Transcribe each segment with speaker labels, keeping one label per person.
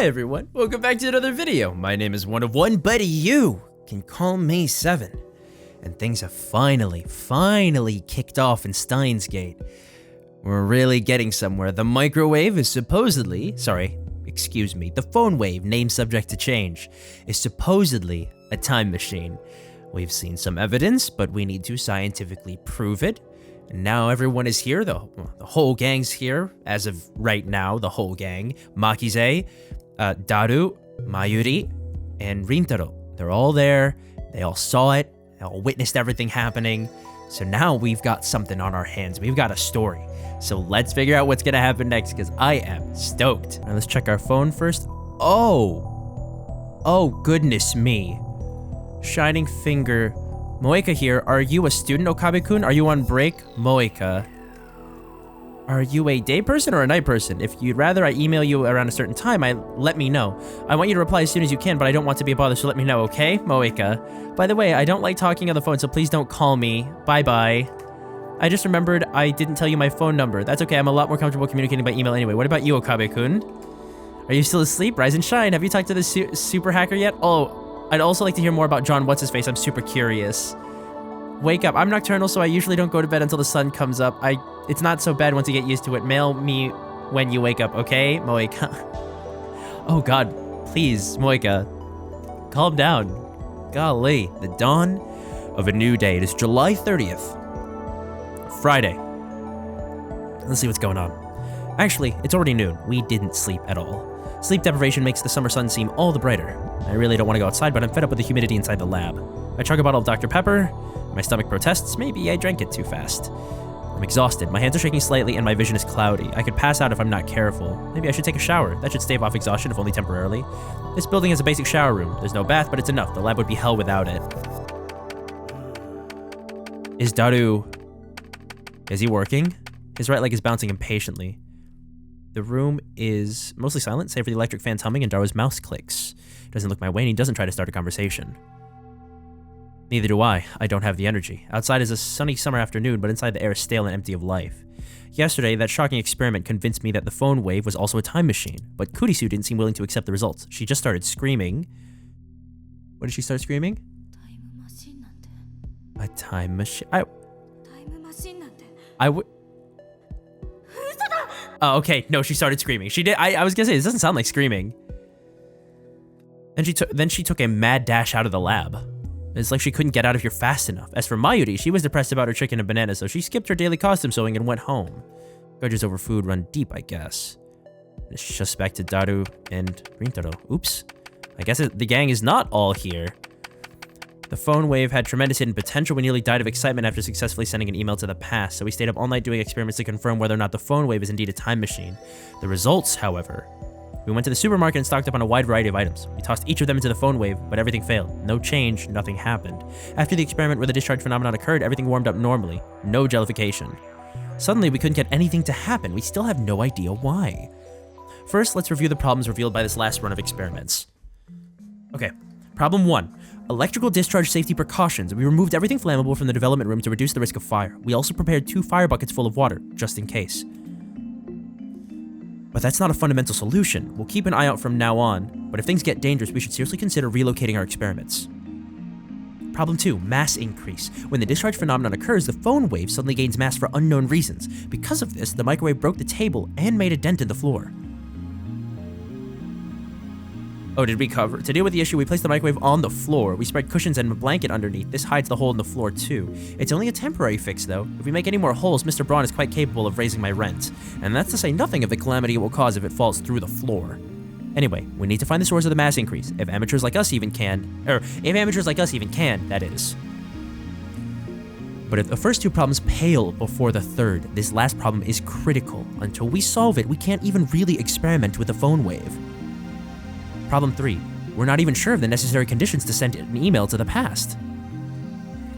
Speaker 1: Hi everyone, welcome back to another video. My name is One of One, but you can call me Seven. And things have finally kicked off in Steins Gate. We're really getting somewhere. The microwave is supposedly, the phone wave, name subject to change, is supposedly a time machine. We've seen some evidence, but we need to scientifically prove it. And now everyone is here, the whole gang's here, as of right now, the whole gang. Makize, Daru, Mayuri, and Rintaro. They're all there, they all saw it, they all witnessed everything happening. So now we've got something on our hands, we've got a story. So let's figure out what's gonna happen next, because I am stoked. Now let's check our phone first. Oh goodness me. Shining finger. Moeka here, are you a student, Okabe-kun? Are you on break? Moeka. Are you a day person or a night person? If you'd rather I email you around a certain time, let me know. I want you to reply as soon as you can, but I don't want to be a bother, so let me know, okay? Moeka. By the way, I don't like talking on the phone, so please don't call me. Bye-bye. I just remembered I didn't tell you my phone number. That's okay, I'm a lot more comfortable communicating by email anyway. What about you, Okabe-kun? Are you still asleep? Rise and shine. Have you talked to the super hacker yet? Oh, I'd also like to hear more about John What's-His-Face. I'm super curious. Wake up. I'm nocturnal, so I usually don't go to bed until the sun comes up. It's not so bad once you get used to it. Mail me when you wake up, okay? Moeka. Oh god, please, Moeka. Calm down. Golly, the dawn of a new day. It is July 30th. Friday. Let's see what's going on. Actually, it's already noon. We didn't sleep at all. Sleep deprivation makes the summer sun seem all the brighter. I really don't want to go outside, but I'm fed up with the humidity inside the lab. I chug a bottle of Dr. Pepper. My stomach protests. Maybe I drank it too fast. I'm exhausted. My hands are shaking slightly and my vision is cloudy. I could pass out if I'm not careful. Maybe I should take a shower. That should stave off exhaustion, if only temporarily. This building has a basic shower room. There's no bath, but it's enough. The lab would be hell without it. Is Daru... Is he working? His right leg is bouncing impatiently. The room is mostly silent, save for the electric fan humming and Daru's mouse clicks. Doesn't look my way and he doesn't try to start a conversation. Neither do I. I don't have the energy. Outside is a sunny summer afternoon, but inside the air is stale and empty of life. Yesterday, that shocking experiment convinced me that the phone wave was also a time machine, but Kurisu didn't seem willing to accept the results. She just started screaming. What did she start screaming? A time machine. Oh, okay. No, she started screaming. She did. I was gonna say, this doesn't sound like screaming. And then she took a mad dash out of the lab. It's like she couldn't get out of here fast enough. As for Mayuri, she was depressed about her chicken and banana, so she skipped her daily costume sewing and went home. Grudges over food run deep, I guess. It's just back to Daru and Rintaro. Oops. I guess the gang is not all here. The phone wave had tremendous hidden potential. We nearly died of excitement after successfully sending an email to the past, so we stayed up all night doing experiments to confirm whether or not the phone wave is indeed a time machine. The results, however... We went to the supermarket and stocked up on a wide variety of items. We tossed each of them into the phone wave, but everything failed. No change, nothing happened. After the experiment where the discharge phenomenon occurred, everything warmed up normally. No jellification. Suddenly, we couldn't get anything to happen. We still have no idea why. First, let's review the problems revealed by this last run of experiments. Okay, problem 1. Electrical discharge safety precautions. We removed everything flammable from the development room to reduce the risk of fire. We also prepared 2 fire buckets full of water, just in case. But that's not a fundamental solution. We'll keep an eye out from now on, but if things get dangerous, we should seriously consider relocating our experiments. Problem 2, mass increase. When the discharge phenomenon occurs, the phone wave suddenly gains mass for unknown reasons. Because of this, the microwave broke the table and made a dent in the floor. Oh, to deal with the issue, we placed the microwave on the floor. We spread cushions and a blanket underneath. This hides the hole in the floor too. It's only a temporary fix though. If we make any more holes, Mr. Braun is quite capable of raising my rent. And that's to say nothing of the calamity it will cause if it falls through the floor. Anyway, we need to find the source of the mass increase. If amateurs like us even can, that is. But if the first 2 problems pale before the third, this last problem is critical. Until we solve it, we can't even really experiment with the phone wave. Problem 3. We're not even sure of the necessary conditions to send an email to the past.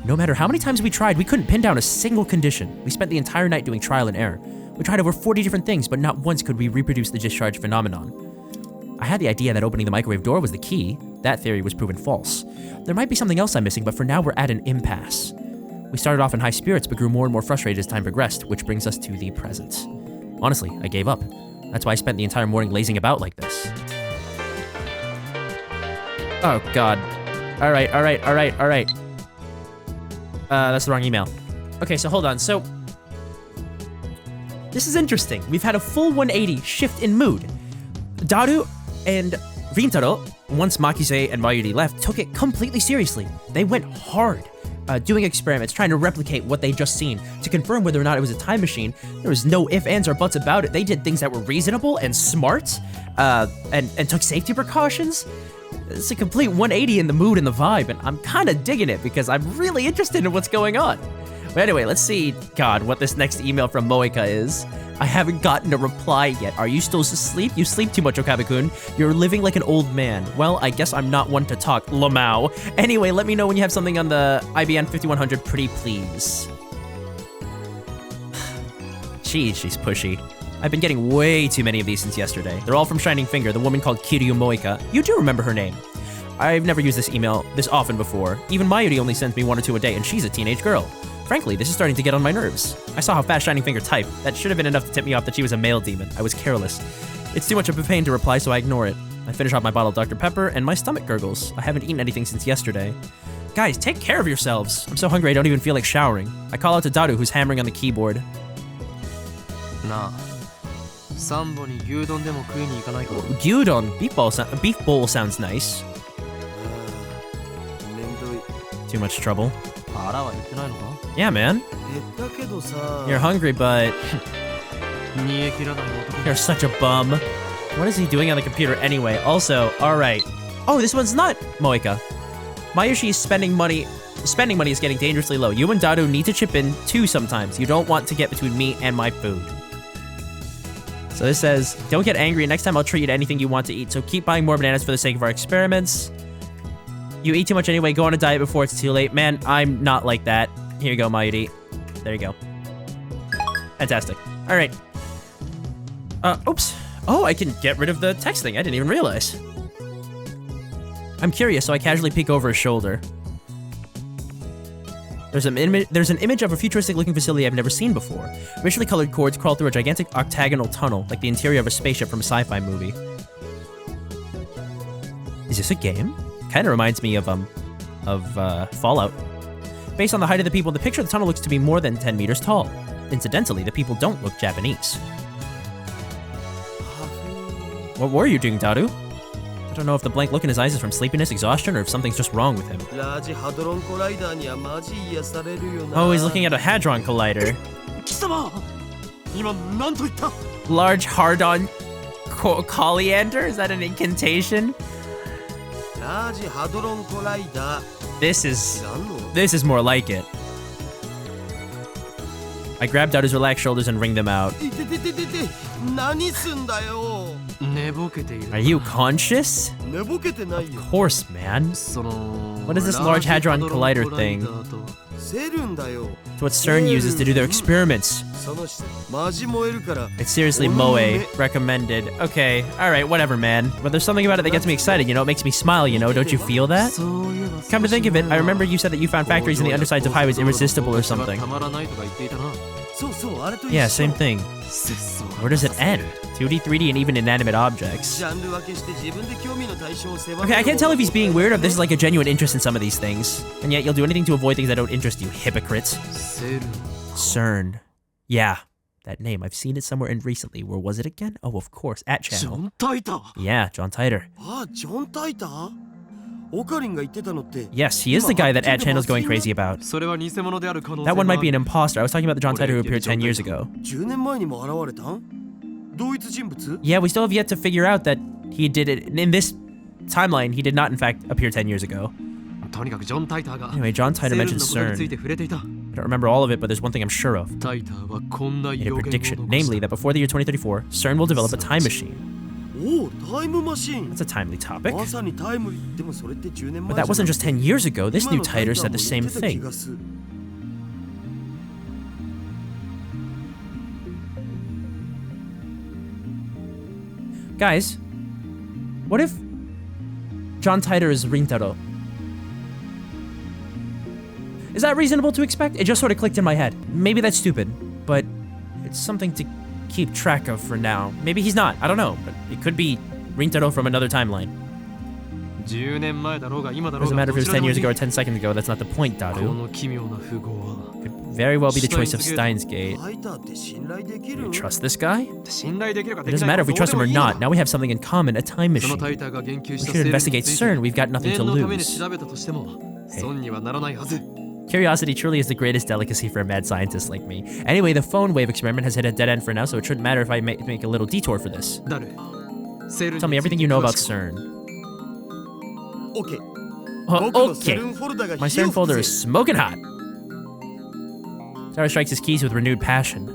Speaker 1: No matter how many times we tried, we couldn't pin down a single condition. We spent the entire night doing trial and error. We tried over 40 different things, but not once could we reproduce the discharge phenomenon. I had the idea that opening the microwave door was the key. That theory was proven false. There might be something else I'm missing, but for now we're at an impasse. We started off in high spirits, but grew more and more frustrated as time progressed, which brings us to the present. Honestly, I gave up. That's why I spent the entire morning lazing about like this. Oh, God. All right. That's the wrong email. Okay, so hold on. So, this is interesting. We've had a full 180 shift in mood. Daru and Rintaro, once Makise and Mayuri left, took it completely seriously. They went hard, doing experiments, trying to replicate what they'd just seen. To confirm whether or not it was a time machine, there was no ifs, ands, or buts about it. They did things that were reasonable and smart, and took safety precautions. It's a complete 180 in the mood and the vibe, and I'm kind of digging it because I'm really interested in what's going on. But anyway, let's see, God, what this next email from Moeka is. I haven't gotten a reply yet. Are you still asleep? You sleep too much, Okabe-kun. You're living like an old man. Well, I guess I'm not one to talk, Lamau. Anyway, let me know when you have something on the IBN 5100, pretty please. Geez, she's pushy. I've been getting way too many of these since yesterday. They're all from Shining Finger, the woman called Kiryu Moeka. You do remember her name. I've never used this email this often before. Even Mayuri only sends me 1 or 2 a day, and she's a teenage girl. Frankly, this is starting to get on my nerves. I saw how fast Shining Finger typed. That should have been enough to tip me off that she was a male demon. I was careless. It's too much of a pain to reply, so I ignore it. I finish off my bottle of Dr. Pepper, and my stomach gurgles. I haven't eaten anything since yesterday. Guys, take care of yourselves. I'm so hungry I don't even feel like showering. I call out to Daru, who's hammering on the keyboard.
Speaker 2: Nah.
Speaker 1: Gyudon, beef bowl sounds nice. Too much trouble. Yeah, man. You're hungry, but you're such a bum. What is he doing on the computer anyway? Also, alright. Oh, this one's not Moeka. Mayushi's spending money is getting dangerously low. You and Daru need to chip in too sometimes. You don't want to get between me and my food. So this says, don't get angry. Next time I'll treat you to anything you want to eat. So keep buying more bananas for the sake of our experiments. You eat too much anyway. Go on a diet before it's too late. Man, I'm not like that. Here you go, Mayuri. There you go. Fantastic. All right. Oops. Oh, I can get rid of the text thing. I didn't even realize. I'm curious, so I casually peek over his shoulder. There's an image of a futuristic-looking facility I've never seen before. Richly colored cords crawl through a gigantic octagonal tunnel, like the interior of a spaceship from a sci-fi movie. Is this a game? Kind of reminds me of Fallout. Based on the height of the people in the picture, the tunnel looks to be more than 10 meters tall. Incidentally, the people don't look Japanese. What were you doing, Daru? I don't know if the blank look in his eyes is from sleepiness, exhaustion, or if something's just wrong with him. Oh, he's looking at a Hadron Collider. Large hard-on coriander? Is that an incantation? This is more like it. I grabbed out his relaxed shoulders and wringed them out. Are you conscious? Of course, man. What is this Large Hadron Collider thing? It's what CERN uses to do their experiments. It's seriously Moe. Recommended. Okay, alright, whatever, man. But there's something about it that gets me excited, you know? It makes me smile, you know? Don't you feel that? Come to think of it, I remember you said that you found factories in the undersides of highways irresistible or something. Yeah, same thing. Where does it end? 2D, 3D, and even inanimate objects. Okay, I can't tell if he's being weird or if this is like a genuine interest in some of these things. And yet you'll do anything to avoid things that don't interest you, hypocrites. CERN. Yeah, that name. I've seen it somewhere in recently. Where was it again? Oh, of course, at Channel. Yeah, John Titor. Yes, he is the guy that Channel's going crazy about. That one might be an imposter. I was talking about the John Titor who appeared 10 years ago. Yeah, we still have yet to figure out that he did it. In this timeline, he did not, in fact, appear 10 years ago. Anyway, John Titor mentioned CERN. I don't remember all of it, but there's one thing I'm sure of. Made a prediction, namely that before the year 2034, CERN will develop a time machine. That's a timely topic. But that wasn't just 10 years ago. This new Titor said the same thing. Guys, what if John Titor is Rintaro? Is that reasonable to expect? It just sort of clicked in my head. Maybe that's stupid, but it's something to keep track of for now. Maybe he's not, I don't know, but it could be Rintaro from another timeline. Doesn't matter if it was 10 years ago or 10 seconds ago, that's not the point, Daru. Could very well be the choice of Steins Gate. Do you trust this guy? It doesn't matter if we trust him or not, now we have something in common, a time machine. We should investigate CERN, we've got nothing to lose. Curiosity truly is the greatest delicacy for a mad scientist like me. Anyway, the phone wave experiment has hit a dead end for now, so it shouldn't matter if I make a little detour for this. Tell me everything you know about CERN. Okay. My CERN folder is smoking hot. Tara strikes his keys with renewed passion.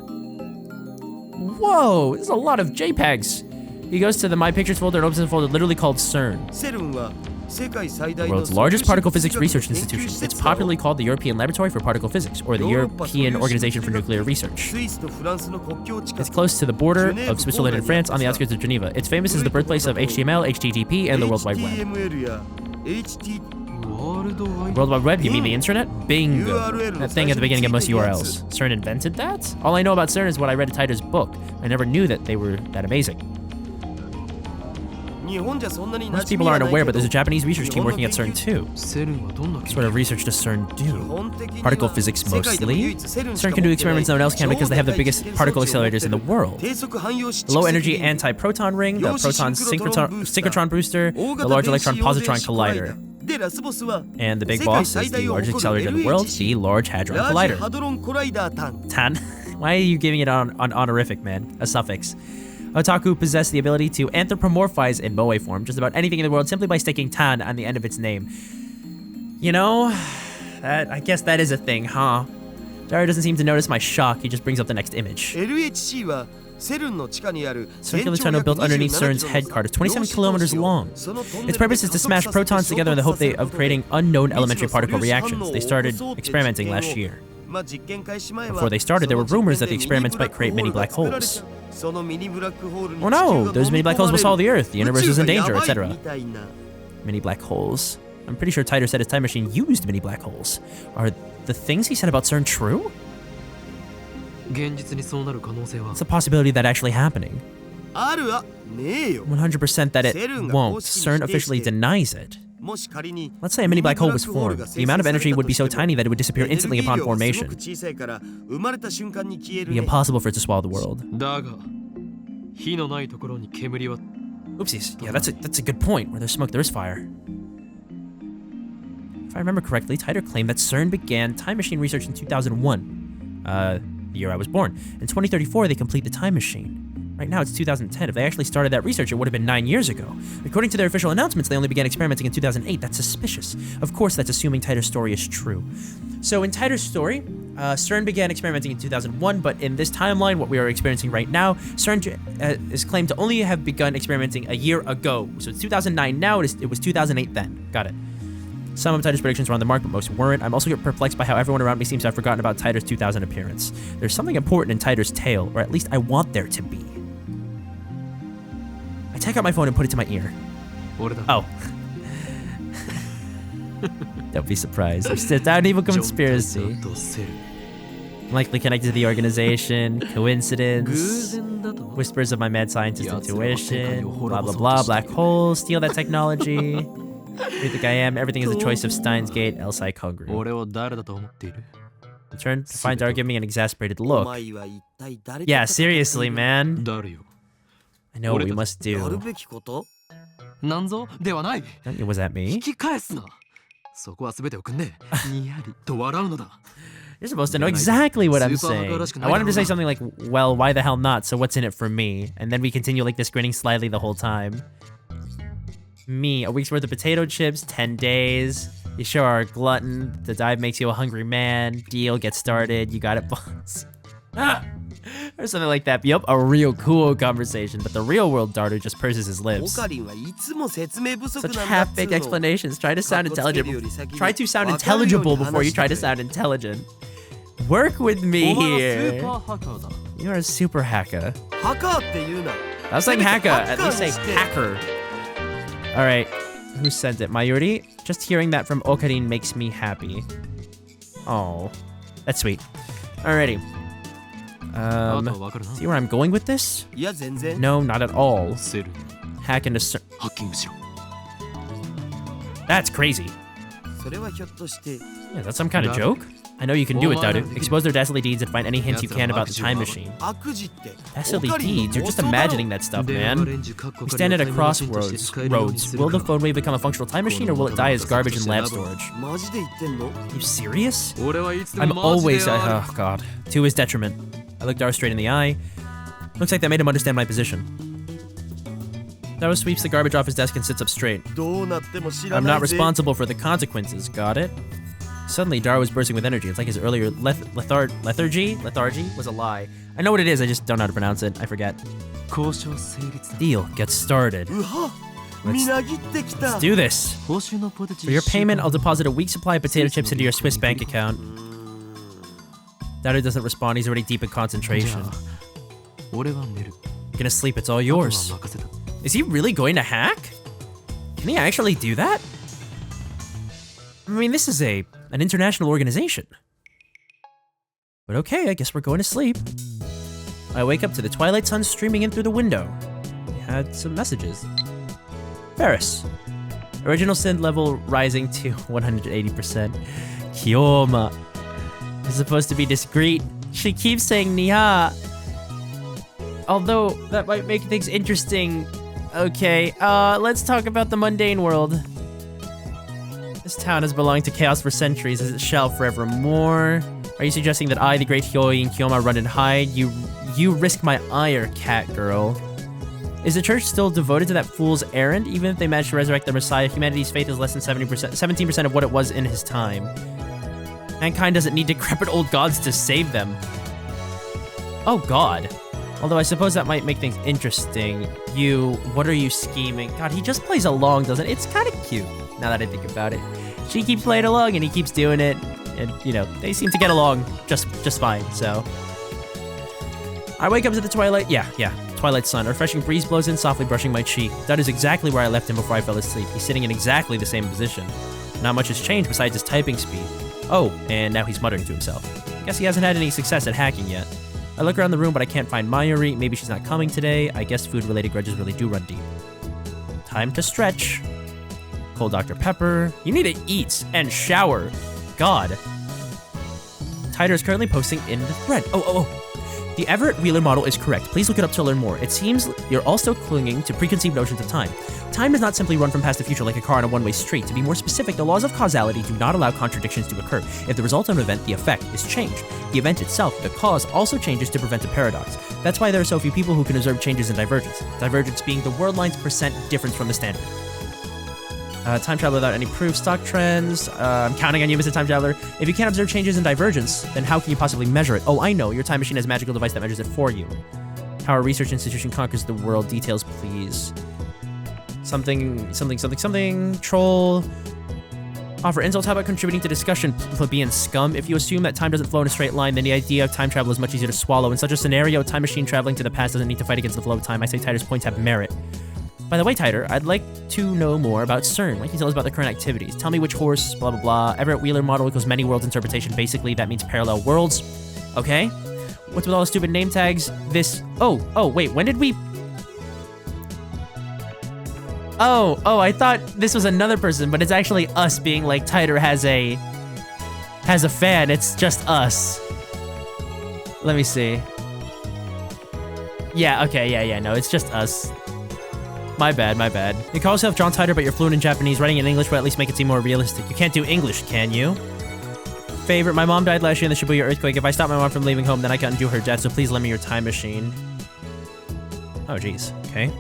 Speaker 1: Whoa, there's a lot of JPEGs. He goes to the My Pictures folder and opens a folder literally called CERN. The world's largest particle physics research institution. It's popularly called the European Laboratory for Particle Physics, or the European Organization for Nuclear Research. It's close to the border of Switzerland and France on the outskirts of Geneva. It's famous as the birthplace of HTML, HTTP, and the World Wide Web. World Wide Web? You mean the internet? Bingo. That thing at the beginning of most URLs. CERN invented that? All I know about CERN is what I read in Taito's book. I never knew that they were that amazing. Most people aren't aware, but there's a Japanese research team working at CERN too. What sort of research does CERN do? Particle physics mostly. CERN can do experiments no one else can because they have the biggest particle accelerators in the world. The low-energy anti-proton ring, the proton synchrotron booster, the large electron-positron collider. And the big boss is the largest accelerator in the world, the Large Hadron Collider. Tan? Why are you giving it an honorific, man? A suffix. Otaku possess the ability to anthropomorphize in moe form just about anything in the world simply by sticking tan on the end of its name. You know, I guess that is a thing, huh? Daru doesn't seem to notice my shock, he just brings up the next image. Circular tunnel built underneath CERN's head cart is 27 kilometers long. Its purpose is to smash protons together in the hope of creating unknown elementary particle reactions. They started experimenting last year. Before they started, there were rumors that the experiments might create mini black holes. Oh no, those mini black holes will solve the Earth, the universe is in danger, etc. Mini black holes. I'm pretty sure Taito said his time machine used mini black holes. Are the things he said about CERN true? It's a possibility of that actually happening. 100% that it won't. CERN officially denies it. Let's say a mini black hole was formed. The amount of energy would be so tiny that it would disappear instantly upon formation. It would be impossible for it to swallow the world. Oopsies. Yeah, that's a good point. Where there's smoke, there's fire. If I remember correctly, Taito claimed that CERN began time machine research in 2001. The year I was born. In 2034, they complete the time machine. Right now, it's 2010. If they actually started that research, it would have been 9 years ago. According to their official announcements, they only began experimenting in 2008. That's suspicious. Of course, that's assuming Taito's story is true. So in Taito's story, CERN began experimenting in 2001, but in this timeline, what we are experiencing right now, CERN is claimed to only have begun experimenting a year ago. So it's 2009 now, it was 2008 then. Got it. Some of Taito's predictions were on the mark, but most weren't. I'm also perplexed by how everyone around me seems to have forgotten about Taito's 2000 appearance. There's something important in Taito's tale, or at least I want there to be. I take out my phone and put it to my ear. Oh. Don't be surprised. It's not evil conspiracy. Likely connected to the organization. Coincidence. Whispers of my mad scientist intuition. Blah, blah, blah. Black holes. Steal that technology. Who do you think I am? Everything is a choice of Steins Gate, else I hungry. Return to find Daru giving me an exasperated look. Yeah, seriously, man. I know what we must do. Was that me? You're supposed to know exactly what I'm saying. I want him to say something like, well, why the hell not? So what's in it for me? And then we continue like this, grinning slyly the whole time. Me, a week's worth of potato chips, 10 days. You sure are a glutton. The dive makes you a hungry man. Deal, get started. You got it, boss. Or something like that. Yup, a real cool conversation. But the real world Daru just purses his lips. Such half-baked explanations. Try to sound intelligent. Try to sound intelligible before you try to sound intelligent. Work with me here. You're a super hacker. I was saying hacker. At least say hacker. Alright, who sent it? Mayuri? Just hearing that from Okarin makes me happy. Oh, that's sweet. Alrighty. See where I'm going with this? No, not at all. Hack into CERN. That's crazy.
Speaker 3: それはひょっとして
Speaker 1: Yeah, is that some kind of joke? I know you can do it, Daru. Expose their dastardly deeds and find any hints you can about the time machine.
Speaker 3: 悪事って
Speaker 1: Dastardly deeds? You're just imagining that stuff, man. We stand at a crossroads. Will the phone wave become a functional time machine, or will it die as garbage in lab storage?
Speaker 3: マジで言ってんの
Speaker 1: You serious?
Speaker 2: 俺はいつで
Speaker 1: I'm
Speaker 2: もマジで
Speaker 1: always...
Speaker 2: ある
Speaker 1: Oh, God. To his detriment. I looked Daru straight in the eye. Looks like that made him understand my position. Daru sweeps the garbage off his desk and sits up straight.
Speaker 3: どうなっても知ら
Speaker 1: I'm
Speaker 3: な
Speaker 1: not
Speaker 3: いぜ
Speaker 1: responsible for the consequences, got it? Suddenly, Daru was bursting with energy. It's like his earlier lethargy was a lie. I know what it is, I just don't know how to pronounce it. I forget.
Speaker 2: 交渉成立だ
Speaker 1: Deal, get started.
Speaker 3: うはみなぎってきた
Speaker 1: Let's do this.
Speaker 2: 報酬のポテチ
Speaker 1: For your payment, I'll deposit a week's supply of potato chips into your Swiss bank account. Daru doesn't respond, he's already deep in
Speaker 2: じゃ
Speaker 1: concentration.
Speaker 2: あ俺は寝る
Speaker 1: You're gonna sleep, it's all
Speaker 2: あとは
Speaker 1: yours.
Speaker 2: 任せた
Speaker 1: Is he really going to hack? Can he actually do that? I mean, this is an international organization. But okay, I guess we're going to sleep. I wake up to the twilight sun streaming in through the window. We had some messages. Ferris. Original synth level rising to 180%. Kioma. Is supposed to be discreet. She keeps saying Niha. Although, that might make things interesting. Okay, let's talk about the mundane world. This town has belonged to chaos for centuries, as it shall forevermore. Are you suggesting that I, the great Hyoi and Kyoma, run and hide? You risk my ire, cat girl. Is the church still devoted to that fool's errand? Even if they manage to resurrect the Messiah, humanity's faith is less than 17% of what it was in his time. Mankind doesn't need decrepit old gods to save them. Oh god. Although I suppose that might make things interesting. What are you scheming? God, he just plays along, doesn't it? It's kind of cute, now that I think about it. She keeps playing along and he keeps doing it. And, you know, they seem to get along just fine, so. I wake up to the twilight, twilight sun. A refreshing breeze blows in, softly brushing my cheek. That is exactly where I left him before I fell asleep. He's sitting in exactly the same position. Not much has changed besides his typing speed. Oh, and now he's muttering to himself. Guess he hasn't had any success at hacking yet. I look around the room, but I can't find Mayuri. Maybe she's not coming today. I guess food-related grudges really do run deep. Time to stretch. Cold Dr. Pepper. You need to eat and shower. God. Tider is currently posting in the thread. Oh. The Everett Wheeler model is correct. Please look it up to learn more. It seems you're all still clinging to preconceived notions of time. Time does not simply run from past to future like a car on a one-way street. To be more specific, the laws of causality do not allow contradictions to occur. If the result of an event, the effect, is changed, the event itself, the cause, also changes to prevent a paradox. That's why there are so few people who can observe changes in divergence. Divergence being the world line's percent difference from the standard. Time travel without any proof. Stock trends. I'm counting on you, Mr. Time Traveler. If you can't observe changes in divergence, then how can you possibly measure it? Oh, I know. Your time machine has a magical device that measures it for you. How a research institution conquers the world. Details, please. Something. Troll. Offer insults. How about contributing to discussion, plebeian scum? If you assume that time doesn't flow in a straight line, then the idea of time travel is much easier to swallow. In such a scenario, a time machine traveling to the past doesn't need to fight against the flow of time. I say Tider's points have merit. By the way, Tider, I'd like to know more about CERN. What can you tell us about the current activities? Tell me which horse, blah, blah, blah. Everett Wheeler model equals many worlds interpretation. Basically, that means parallel worlds. Okay. What's with all the stupid name tags? Oh, wait, when did we... Oh, I thought this was another person, but it's actually us being like, Tider has a fan. It's just us. Let me see. Yeah, okay, no, it's just us. My bad. You call yourself John Tider, but you're fluent in Japanese. Writing in English will at least make it seem more realistic. You can't do English, can you? Favorite, my mom died last year in the Shibuya earthquake. If I stop my mom from leaving home, then I can undo her death, so please lend me your time machine. Oh, jeez. Okay.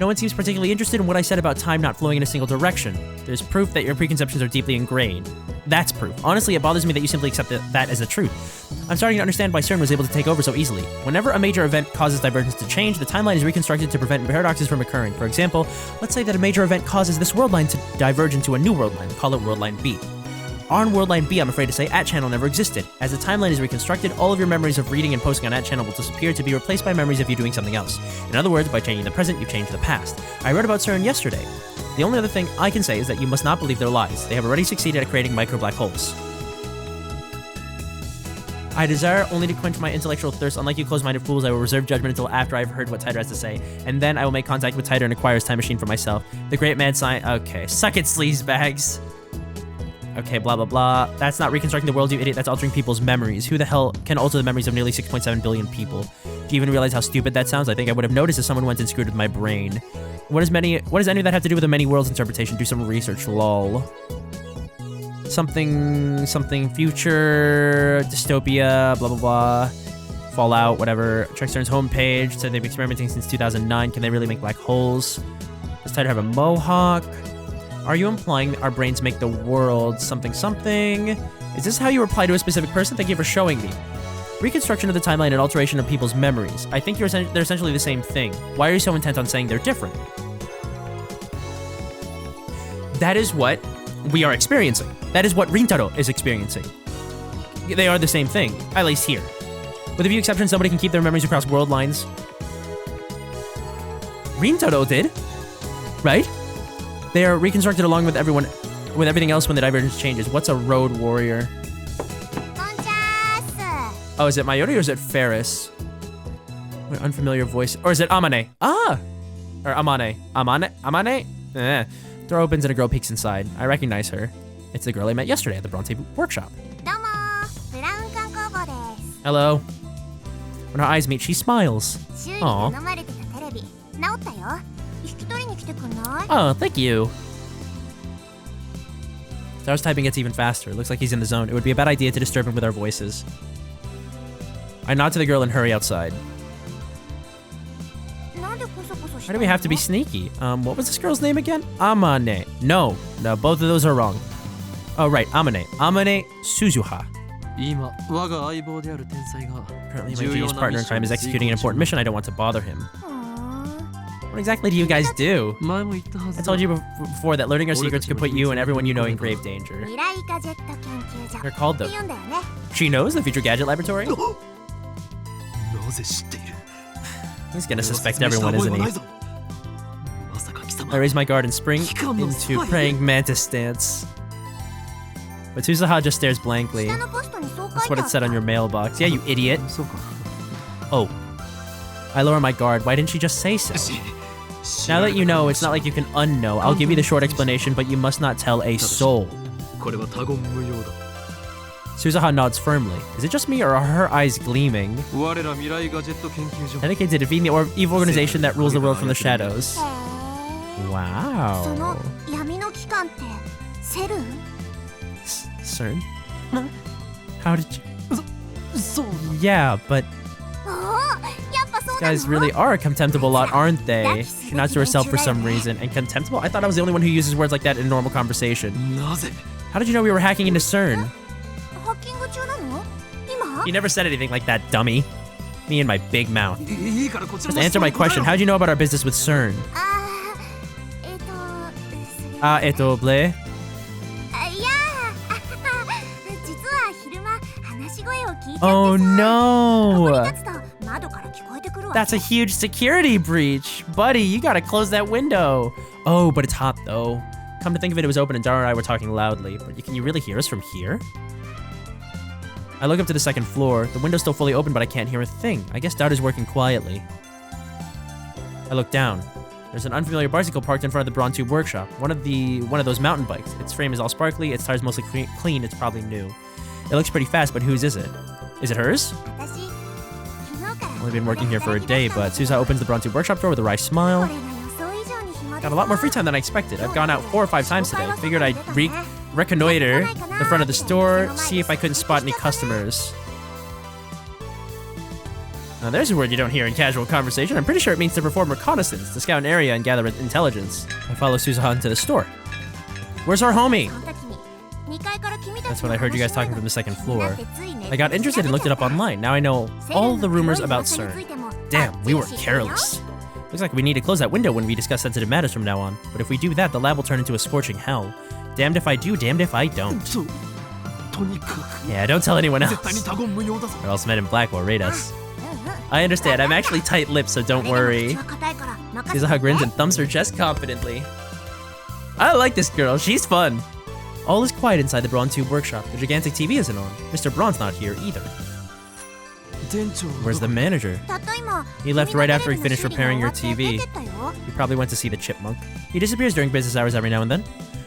Speaker 1: No one seems particularly interested in what I said about time not flowing in a single direction. There's proof that your preconceptions are deeply ingrained. That's proof. Honestly, it bothers me that you simply accept that as the truth. I'm starting to understand why CERN was able to take over so easily. Whenever a major event causes divergence to change, the timeline is reconstructed to prevent paradoxes from occurring. For example, let's say that a major event causes this world line to diverge into a new world line. Call it world line B. On world line B, I'm afraid to say, @channel never existed. As the timeline is reconstructed, all of your memories of reading and posting on @channel will disappear to be replaced by memories of you doing something else. In other words, by changing the present, you change the past. I read about CERN yesterday. The only other thing I can say is that you must not believe their lies. They have already succeeded at creating micro black holes. I desire only to quench my intellectual thirst. Unlike you close-minded fools, I will reserve judgment until after I've heard what Tider has to say. And then I will make contact with Tider and acquire his time machine for myself. The great mad science... Okay, suck it, sleazebags. Okay, blah, blah, blah. That's not reconstructing the world, you idiot. That's altering people's memories. Who the hell can alter the memories of nearly 6.7 billion people? Do you even realize how stupid that sounds? I think I would have noticed if someone went and screwed with my brain. What does any of that have to do with the many worlds interpretation? Do some research, lol. Something future, dystopia, blah, blah, blah. Fallout, whatever. Check CERN's homepage. Said they've been experimenting since 2009. Can they really make black holes? Does Tider have a mohawk? Are you implying our brains make the world something? Is this how you reply to a specific person? Thank you for showing me. Reconstruction of the timeline and alteration of people's memories. I think they're essentially the same thing. Why are you so intent on saying they're different? That is what we are experiencing. That is what Rintaro is experiencing. They are the same thing, at least here. With a few exceptions, nobody can keep their memories across world lines. Rintaro did, right? They are reconstructed along with everything else when the divergence changes. What's a road warrior? Oh, is it Mayuri or is it Ferris? What unfamiliar voice? Or is it Amane? Ah! Or Amane. Amane? Eh. Door opens and a girl peeks inside. I recognize her. It's the girl I met yesterday at the Bronze workshop. Hello. When our eyes meet, she smiles. Aww. Oh, thank you. Dar's typing gets even faster. Looks like he's in the zone. It would be a bad idea to disturb him with our voices. I nod to the girl and hurry outside. Why do we have to be sneaky? What was this girl's name again? Amane. No, both of those are wrong. Oh, right, Amane. Amane Suzuha. Currently, my genius partner in crime is executing an important mission. I don't want to bother him. What exactly do you guys do? I told you before that learning our secrets could put you and everyone you know in grave danger. They're called them. She knows the Future Gadget Laboratory? He's gonna suspect everyone, isn't he? I raise my guard and spring into praying mantis stance. But Suzuha just stares blankly. That's what it said on your mailbox. Yeah, you idiot. Oh. I lower my guard. Why didn't she just say so? Now that you know, it's not like you can unknow. I'll give you the short explanation, but you must not tell a soul. Suzuha nods firmly. Is it just me or are her eyes gleaming? Dedicated to defeating the evil organization that rules the world from the shadows. Wow. CERN? How did you... Yeah, but... These guys really are a contemptible lot, aren't they? She nods to herself for some reason. And contemptible? I thought I was the only one who uses words like that in normal conversation. How did you know we were hacking into CERN? You never said anything like that, dummy. Me and my big mouth. Just answer my question. How did you know about our business with CERN? Bleh. Oh no! That's a huge security breach. Buddy, you gotta close that window. Oh, but it's hot though. Come to think of it, it was open and Dara and I were talking loudly. But can you really hear us from here? I look up to the second floor. The window's still fully open, but I can't hear a thing. I guess Dara's working quietly. I look down. There's an unfamiliar bicycle parked in front of the Bronze Tube workshop. One of those mountain bikes. Its frame is all sparkly, its tires mostly clean, it's probably new. It looks pretty fast, but whose is it? Is it hers? Only been working here for a day, but Suzuha opens the Bronze Tube workshop door with a wry smile. Got a lot more free time than I expected. I've gone out 4 or 5 times today. Figured I'd reconnoiter the front of the store, see if I couldn't spot any customers. Now there's a word you don't hear in casual conversation. I'm pretty sure it means to perform reconnaissance, to scout an area and gather intelligence. I follow Suzuha into the store. Where's our homie? That's what I heard you guys talking from the second floor. I got interested and looked it up online. Now I know all the rumors about CERN. Damn, we were careless. Looks like we need to close that window when we discuss sensitive matters from now on. But if we do that, the lab will turn into a scorching hell. Damned if I do, damned if I don't. Yeah, don't tell anyone else. Or else Men in Black will raid us. I understand, I'm actually tight-lipped, so don't worry. Suzuha grins and thumps her chest confidently. I like this girl, she's fun. All is quiet inside the Bronze Tube workshop. The gigantic TV isn't on. Mr. Braun's not here either. Where's the manager? He left right after he finished repairing your TV. He probably went to see the chipmunk. He disappears during business hours every now and then.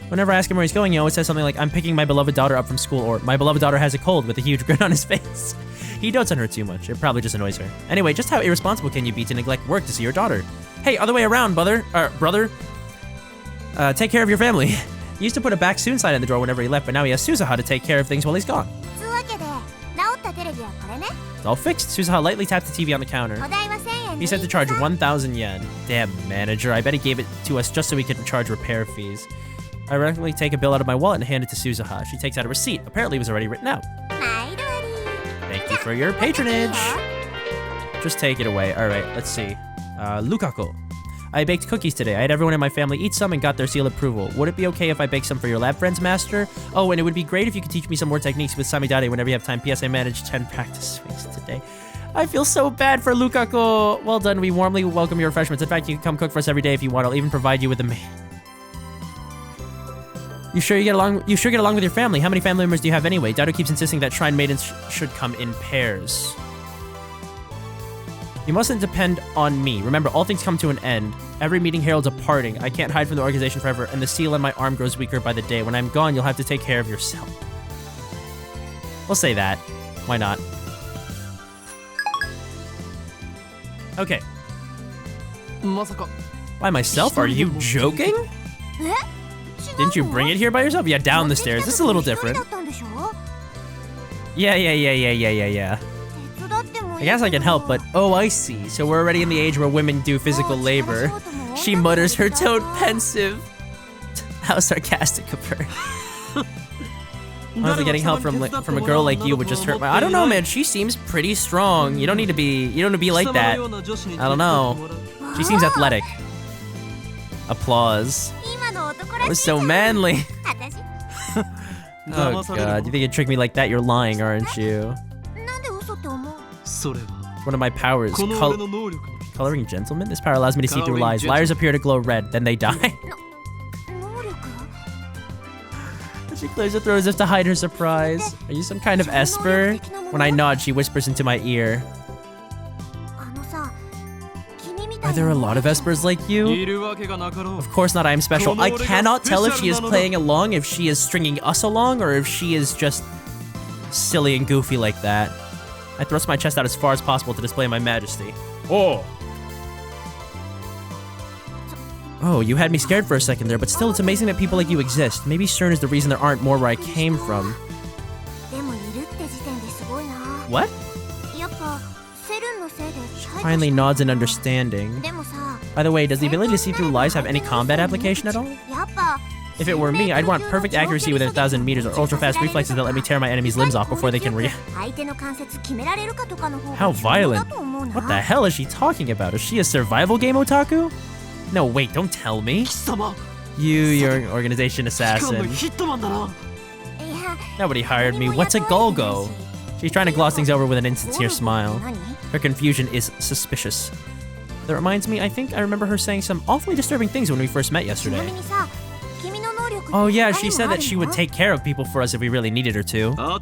Speaker 1: Whenever I ask him where he's going, he always says something like, I'm picking my beloved daughter up from school, or my beloved daughter has a cold, with a huge grin on his face. He dotes on her too much. It probably just annoys her. Anyway, just how irresponsible can you be to neglect work to see your daughter? Hey, other way around, brother. Take care of your family. He used to put a back soon sign in the drawer whenever he left, but now he has Suzuha to take care of things while he's gone. It's all fixed. Suzuha lightly tapped the TV on the counter. He said to charge 1,000 yen. Damn, manager. I bet he gave it to us just so we could charge repair fees. I regularly take a bill out of my wallet and hand it to Suzuha. She takes out a receipt. Apparently it was already written out. Thank you for your patronage. Just take it away. All right, let's see. Lukaku. I baked cookies today. I had everyone in my family eat some and got their seal approval. Would it be okay if I bake some for your lab friends, master? Oh, and it would be great if you could teach me some more techniques with Samidare whenever you have time. P.S. I managed 10 practice swings today. I feel so bad for Lukaku. Well done. We warmly welcome your refreshments. In fact, you can come cook for us every day if you want. I'll even provide you with a maid. You sure get along with your family? How many family members do you have anyway? Dado keeps insisting that shrine maidens should come in pairs. You mustn't depend on me. Remember, all things come to an end. Every meeting heralds a parting. I can't hide from the organization forever, and the seal on my arm grows weaker by the day. When I'm gone, you'll have to take care of yourself. We'll say that. Why not? Okay. By myself? Are you joking? Didn't you bring it here by yourself? Yeah, down the stairs. This is a little different. Yeah. I guess I can help, but oh, I see. So we're already in the age where women do physical labor. She mutters, her tone pensive. How sarcastic of her. Honestly, getting help from a girl like you would just hurt my... I don't know, man. She seems pretty strong. You don't need to be like that. I don't know. She seems athletic. Applause. That was so manly. Oh god, you think you tricked me like that? You're lying, aren't you? One of my powers, coloring gentlemen. This power allows me to see through lies. Liars appear to glow red, then they die. She clears her throat as if to hide her surprise. Are you some kind of Esper? When I nod, she whispers into my ear. Are there a lot of Espers like you? Of course not, I am special. I cannot tell if she is playing along, if she is stringing us along, or if she is just silly and goofy like that. I thrust my chest out as far as possible to display my majesty. Oh, you had me scared for a second there, but still it's amazing that people like you exist. Maybe SERN is the reason there aren't more where I came from. What? She finally nods in understanding. By the way, does the ability to see through lies have any combat application at all? If it were me, I'd want perfect accuracy within 1,000 meters or ultra-fast reflexes that let me tear my enemy's limbs off before they can react. How violent. What the hell is she talking about? Is she a survival game otaku? No, wait, don't tell me. You're an organization assassin. Nobody hired me. What's a Golgo? She's trying to gloss things over with an insincere smile. Her confusion is suspicious. That reminds me, I think I remember her saying some awfully disturbing things when we first met yesterday. Oh yeah, she said that she would take care of people for us if we really needed her to. Tell a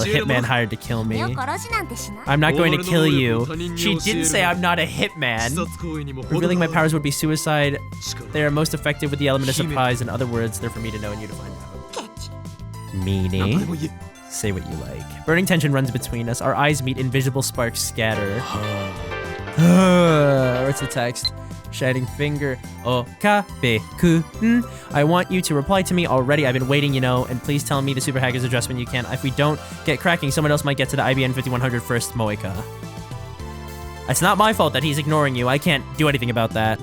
Speaker 1: hitman hired to kill me. I'm not going to kill you. She didn't say I'm not a hitman. Revealing my powers would be suicide. They are most effective with the element of surprise. In other words, they're for me to know and you to find out. Meanie. Say what you like. Burning tension runs between us. Our eyes meet, invisible sparks scatter. What's the text? Shining finger. Okabe-kun. I want you to reply to me already. I've been waiting, you know, and please tell me the super hacker's address when you can. If we don't get cracking, someone else might get to the IBN 5100 first, Moeka. It's not my fault that he's ignoring you. I can't do anything about that.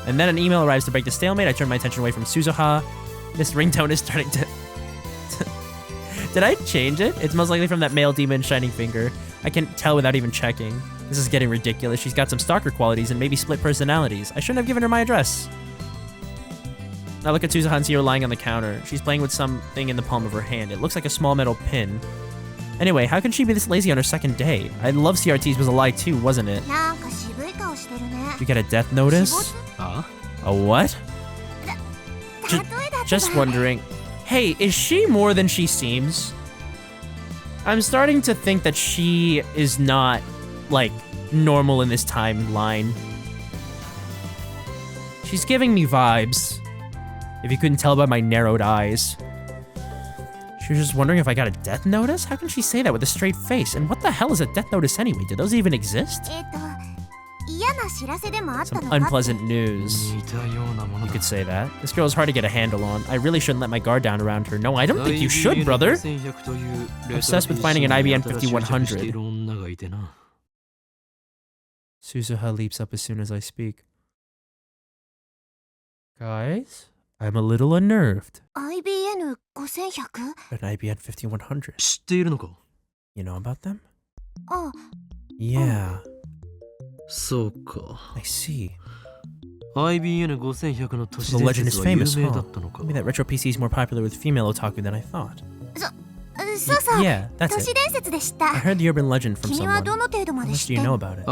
Speaker 1: And then an email arrives to break the stalemate. I turn my attention away from Suzuha. This ringtone is starting to... Did I change it? It's most likely from that male demon Shining Finger. I can tell without even checking. This is getting ridiculous. She's got some stalker qualities and maybe split personalities. I shouldn't have given her my address. Now look at Suzuha and see her lying on the counter. She's playing with something in the palm of her hand. It looks like a small metal pin. Anyway, how can she be this lazy on her second day? I love CRTs was a lie too, wasn't it? Did you get a death notice? A what? Just wondering. Hey, is she more than she seems? I'm starting to think that she is not, like, normal in this timeline. She's giving me vibes, if you couldn't tell by my narrowed eyes. She was just wondering if I got a death notice? How can she say that with a straight face? And what the hell is a death notice anyway? Do those even exist? Some unpleasant news.
Speaker 2: 似たようなもの
Speaker 1: You
Speaker 2: だ
Speaker 1: could say that. This girl is hard to get a handle on. I really shouldn't let my guard down around her. No, I don't think you should, brother. Obsessed with finding an IBN 5100. Suzuha leaps up as soon as I speak. Guys, I'm a little unnerved.
Speaker 4: IBN 5100?
Speaker 1: An IBN 5100.
Speaker 2: 知っているのか
Speaker 1: You know about them?
Speaker 4: あ、
Speaker 1: Yeah,
Speaker 2: そうか
Speaker 1: I see.
Speaker 2: IBN5100 の都市
Speaker 1: The
Speaker 2: 伝
Speaker 1: legend is
Speaker 2: 説は有
Speaker 1: famous,
Speaker 2: 名
Speaker 1: huh?
Speaker 2: だったのか
Speaker 1: Maybe that retro PC is more popular with female otaku than I thought.
Speaker 4: そうそう、
Speaker 1: Yeah, that's
Speaker 4: 都市
Speaker 1: it.
Speaker 4: 伝説でし
Speaker 1: I
Speaker 4: た。
Speaker 1: heit. Heard the urban legend from
Speaker 4: 君は
Speaker 1: someone.
Speaker 4: どの程度ま
Speaker 1: How
Speaker 4: で
Speaker 1: much
Speaker 4: 知
Speaker 1: do
Speaker 4: っ
Speaker 1: you
Speaker 4: て
Speaker 1: know
Speaker 4: る？
Speaker 1: about it?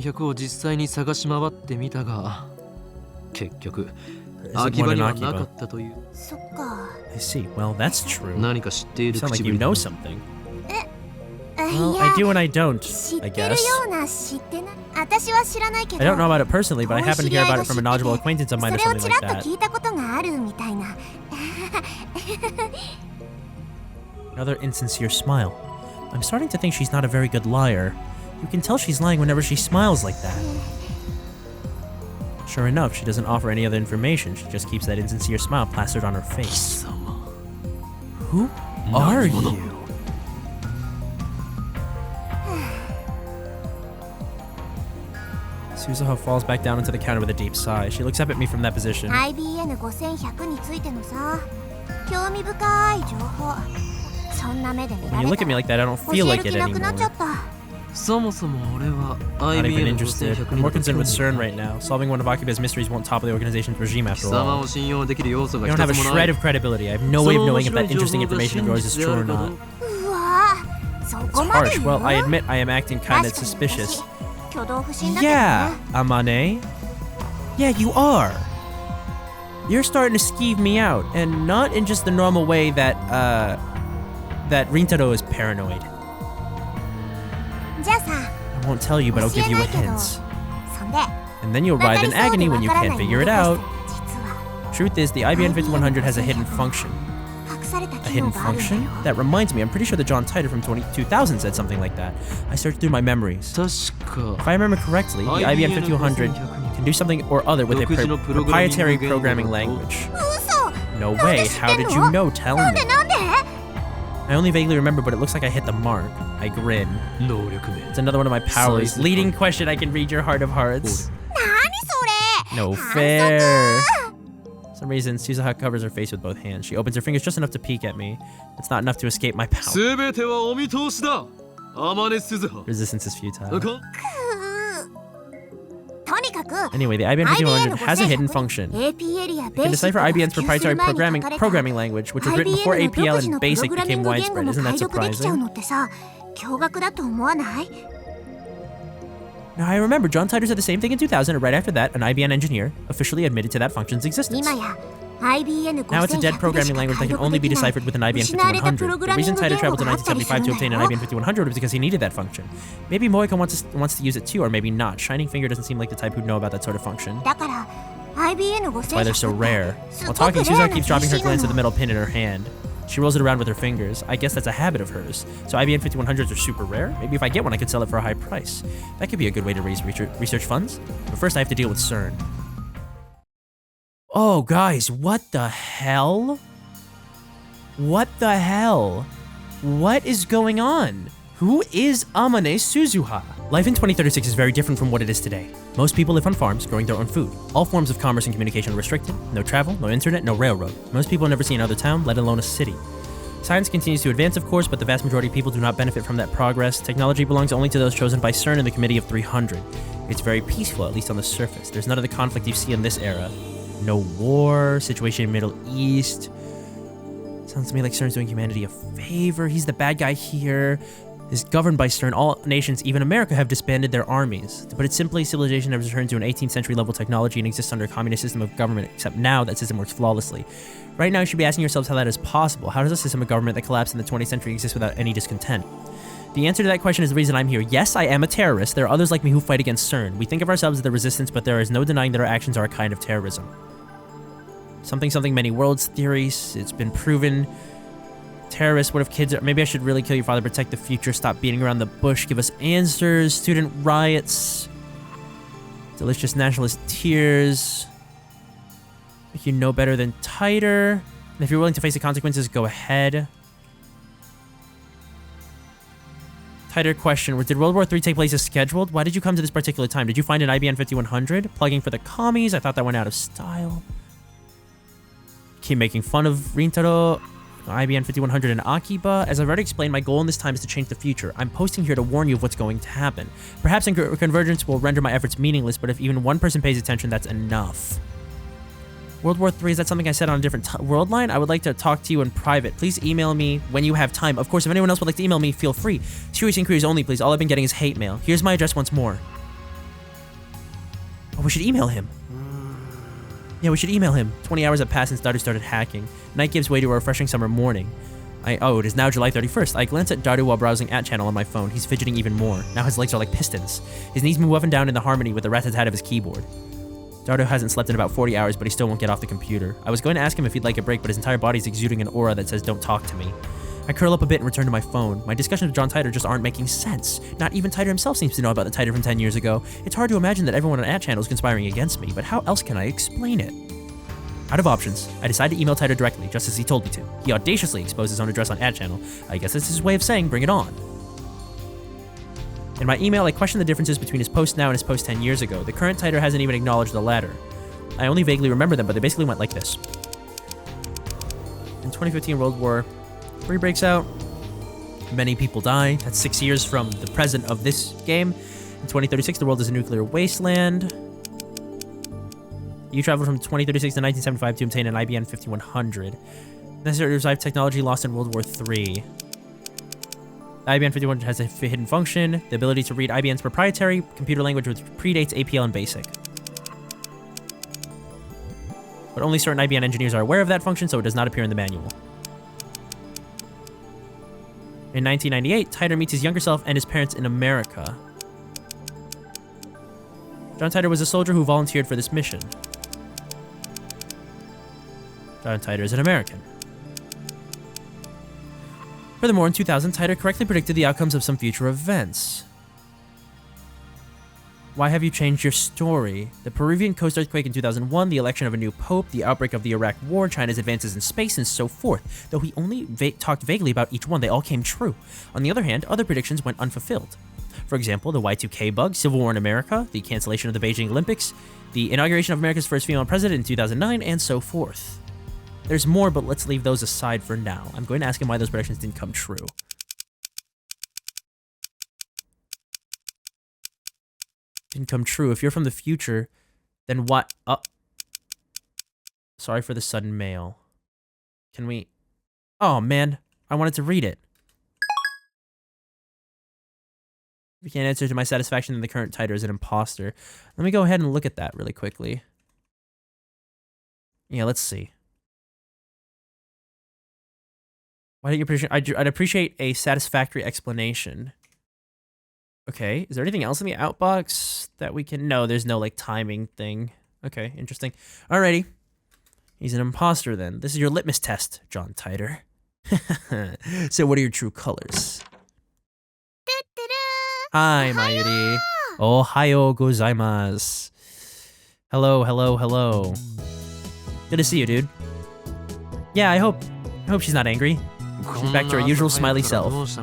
Speaker 2: IBN5100 を実際に探し回ってみたが結局
Speaker 1: There
Speaker 2: 空
Speaker 1: isn't
Speaker 2: き
Speaker 1: one
Speaker 2: 場
Speaker 1: in
Speaker 2: にはなか
Speaker 1: Akiba.
Speaker 2: ったという
Speaker 4: そっか。
Speaker 1: I see. Well, that's true.
Speaker 2: 何か知ってい
Speaker 1: You
Speaker 2: る
Speaker 1: sound like
Speaker 2: 口
Speaker 1: you
Speaker 2: ぶりだ
Speaker 1: know
Speaker 2: な
Speaker 1: something.
Speaker 4: い
Speaker 1: Well,
Speaker 4: や
Speaker 1: I do and I don't,
Speaker 4: 知っ
Speaker 1: I
Speaker 4: てる
Speaker 1: guess.
Speaker 4: ような知ってない。私は知らないけど。
Speaker 1: I don't know about it personally, but I happen to hear about it from a knowledgeable acquaintance of
Speaker 4: そ
Speaker 1: mine or
Speaker 4: れを
Speaker 1: something
Speaker 4: ちら
Speaker 1: like
Speaker 4: っと
Speaker 1: that.
Speaker 4: 聞いたことがあるみたいな。
Speaker 1: Another insincere smile. I'm starting to think she's not a very good liar. You can tell she's lying whenever she smiles like that. Sure enough, she doesn't offer any other information. She just keeps that insincere smile plastered on her face.
Speaker 2: 貴様
Speaker 1: Who are
Speaker 2: 何者
Speaker 1: you? Suzuha falls back down into the counter with a deep sigh. She looks up at me from that position.
Speaker 4: IBN5100 についてのさ、興味深い情報。そんな目で見
Speaker 1: When
Speaker 4: ら
Speaker 1: you
Speaker 4: れ
Speaker 1: look
Speaker 4: た
Speaker 1: at me
Speaker 4: ら
Speaker 1: like that, I don't
Speaker 4: 教
Speaker 1: feel
Speaker 4: え
Speaker 1: like
Speaker 4: る
Speaker 1: it
Speaker 4: 気なくなっ
Speaker 1: anymore.
Speaker 4: ちゃった。
Speaker 2: そもそも俺は
Speaker 1: Not even interested. I'm more concerned with CERN
Speaker 2: IBN5100
Speaker 1: right now. Solving one of Akiba's mysteries won't topple the organization's regime
Speaker 2: 貴
Speaker 1: after
Speaker 2: 様
Speaker 1: all.
Speaker 2: を信用できる要素
Speaker 1: I
Speaker 2: が
Speaker 1: don't
Speaker 2: 一
Speaker 1: have a
Speaker 2: つもない
Speaker 1: shred of credibility. I have no way of knowing if that
Speaker 2: その面白い
Speaker 1: interesting
Speaker 2: 情報が
Speaker 1: information of yours is
Speaker 2: 真実
Speaker 1: true
Speaker 2: であ
Speaker 1: or
Speaker 2: るかどう
Speaker 1: not.
Speaker 4: うわぁ、そ
Speaker 1: It's
Speaker 4: こまで
Speaker 1: harsh.
Speaker 4: 言う
Speaker 1: Well, I admit I am acting kinda
Speaker 4: 確かに
Speaker 1: suspicious.
Speaker 4: 私挙動不審だけど
Speaker 1: Yeah,
Speaker 4: ね。
Speaker 1: Amane. Yeah, you are. You're starting to skeeve me out, and not in just the normal way that Rintaro is paranoid.
Speaker 4: じゃあさ、
Speaker 1: I won't tell you, but I'll give you a
Speaker 4: 教えないけど、
Speaker 1: hint.
Speaker 4: そんで、
Speaker 1: And then you'll
Speaker 4: わか
Speaker 1: writhe
Speaker 4: り
Speaker 1: in
Speaker 4: そうで
Speaker 1: agony
Speaker 4: わ
Speaker 1: when you
Speaker 4: からな
Speaker 1: can't
Speaker 4: い
Speaker 1: figure it
Speaker 4: もの
Speaker 1: out.
Speaker 4: として実は
Speaker 1: Truth is, the IBN 5100 has a hidden function.
Speaker 4: 隠された
Speaker 1: A
Speaker 4: 機能
Speaker 1: hidden
Speaker 4: があるんだ
Speaker 1: function?
Speaker 4: よ。
Speaker 1: That reminds me, I'm pretty sure that John Titor from 2000 said something like that. I searched through my memories.
Speaker 2: 確
Speaker 1: If
Speaker 2: か
Speaker 1: I remember correctly, the IBN 5100 can do something or other with a proprietary programming language.
Speaker 4: 嘘。
Speaker 1: No way, how did you know? Tell
Speaker 4: なん
Speaker 1: me.
Speaker 4: でなんで？
Speaker 1: I only vaguely remember, but it looks like I hit the mark. I grin.
Speaker 2: 能力名
Speaker 1: It's another one of my powers.
Speaker 2: Size
Speaker 1: Leading question, I can read your heart of hearts.
Speaker 4: 何それ？
Speaker 1: No
Speaker 4: 反則。
Speaker 1: fair. For some reason, Suzuha covers her face with both hands. She opens her fingers just enough to peek at me. It's not enough to escape my power.
Speaker 2: 全てはお見通しだ天音鈴葉
Speaker 1: Resistance is futile.
Speaker 2: か
Speaker 4: とにかく
Speaker 1: Anyway, the IBN 5100 has a hidden function.
Speaker 4: AP エリア
Speaker 1: It can decipher IBN's proprietary programming language, which was written before APL and BASIC became widespread. Isn't that
Speaker 4: 解読できちゃう
Speaker 1: surprising?
Speaker 4: のってさ、驚愕だと思わない？
Speaker 1: Now, I remember John Titor said the same thing in 2000, and right after that, an IBN engineer officially admitted to that function's existence.
Speaker 4: 今や IBN
Speaker 1: Now it's a dead
Speaker 4: 5100
Speaker 1: programming language that can only be deciphered with an IBN 5100. The reason Titor traveled to 1975 to obtain an IBN 5100 was because he needed that function. Maybe Moeka wants to use it too, or maybe not. Shining Finger doesn't seem like the type who'd know about that sort of function.
Speaker 4: だから IBN
Speaker 1: That's why they're so
Speaker 4: 5100
Speaker 1: rare.
Speaker 4: す
Speaker 1: While
Speaker 4: ごく
Speaker 1: talking,
Speaker 4: レア
Speaker 1: Suzuha
Speaker 4: な
Speaker 1: keeps dropping her
Speaker 4: 品な
Speaker 1: glance at the
Speaker 4: の。
Speaker 1: metal pin in her hand. She rolls it around with her fingers. I guess that's a habit of hers. So IBN 5100s are super rare? Maybe if I get one, I could sell it for a high price. That could be a good way to raise research funds. But first, I have to deal with CERN. Oh, guys, what the hell? What the hell? What is going on? Who is Amane Suzuha? Life in 2036 is very different from what it is today. Most people live on farms, growing their own food. All forms of commerce and communication are restricted. No travel, no internet, no railroad. Most people never see another town, let alone a city. Science continues to advance, of course, but the vast majority of people do not benefit from that progress. Technology belongs only to those chosen by CERN and the Committee of 300. It's very peaceful, at least on the surface. There's none of the conflict you see in this era. No war, situation in Middle East. Sounds to me like CERN's doing humanity a favor. He's the bad guy here. is governed by SERN. All nations, even America, have disbanded their armies. To put it simply, civilization has returned to an 18th century level technology and exists under a communist system of government, except now that system works flawlessly. Right now, you should be asking yourselves how that is possible. How does a system of government that collapsed in the 20th century exist without any discontent? The answer to that question is the reason I'm here. Yes, I am a terrorist. There are others like me who fight against SERN. We think of ourselves as the resistance, but there is no denying that our actions are a kind of terrorism. Something many worlds theories. It's been proven. Terrorists, what if kids are... Maybe I should really kill your father, protect the future, stop beating around the bush, give us answers, student riots, delicious nationalist tears, make you know better than tighter. And if you're willing to face the consequences, go ahead. Tighter question. Did World War III take place as scheduled? Why did you come to this particular time? Did you find an IBN 5100? Plugging for the commies? I thought that went out of style. Keep making fun of Rintaro. IBN 5100 and Akiba. As I've already explained, my goal in this time is to change the future. I'm posting here to warn you of what's going to happen. Perhaps convergence will render my efforts meaningless, but if even one person pays attention, that's enough. World War III, is that something I said on a different world line? I would like to talk to you in private. Please email me when you have time. Of course, if anyone else would like to email me, feel free. Serious inquiries only, please. All I've been getting is hate mail. Here's my address once more. Oh, we should email him. Yeah, we should email him. 20 hours have passed since Daru started hacking. Night gives way to a refreshing summer morning. Oh, it is now July 31st. I glance at Daru while browsing @channel on my phone. He's fidgeting even more. Now his legs are like pistons. His knees move up and down in the harmony with the rat-tat-tat of his keyboard. Daru hasn't slept in about 40 hours, but he still won't get off the computer. I was going to ask him if he'd like a break, but his entire body is exuding an aura that says, "Don't talk to me." I curl up a bit and return to my phone. My discussions with John Titor just aren't making sense. Not even Titor himself seems to know about the Titor from 10 years ago. It's hard to imagine that everyone on @channel is conspiring against me, but how else can I explain it? Out of options, I decided to email Titor directly, just as he told me to. He audaciously exposed his own address on @channel. I guess that's his way of saying, bring it on. In my email, I questioned the differences between his post now and his post 10 years ago. The current Titor hasn't even acknowledged the latter. I only vaguely remember them, but they basically went like this. In 2015, World War III breaks out. Many people die. That's 6 years from the present of this game. In 2036, the world is a nuclear wasteland. You travel from 2036 to 1975 to obtain an IBN 5100. Necessary to revive technology lost in World War III. The IBN 5100 has a hidden function, the ability to read IBN's proprietary computer language which predates APL and BASIC. But only certain IBN engineers are aware of that function, so it does not appear in the manual. In 1998, Titor meets his younger self and his parents in America. John Titor was a soldier who volunteered for this mission. John Titor is an American. Furthermore, in 2000, Titor correctly predicted the outcomes of some future events. Why have you changed your story? The Peruvian coast earthquake in 2001, the election of a new pope, the outbreak of the Iraq War, China's advances in space, and so forth. Though he only talked vaguely about each one, they all came true. On the other hand, other predictions went unfulfilled. For example, the Y2K bug, Civil War in America, the cancellation of the Beijing Olympics, the inauguration of America's first female president in 2009, and so forth. There's more, but let's leave those aside for now. I'm going to ask him why those predictions didn't come true. Didn't come true. If you're from the future, then what? Sorry for the sudden mail. Can we... Oh, man. I wanted to read it. If you can't answer to my satisfaction, then the current Titor is an imposter. Let me go ahead and look at that really quickly. Yeah, let's see. Why did you appreciate... I'd appreciate a satisfactory explanation. Okay, is there anything else in the outbox that we can... No, there's no, like, timing thing. Okay, interesting. Alrighty. He's an imposter, then. This is your litmus test, John Titor. So what are your true colors? Hi, Mayuri. Ohayo gozaimasu. Hello, hello, hello. Good to see you, dude. Yeah, I hope she's not angry. She's back to her usual smiley self.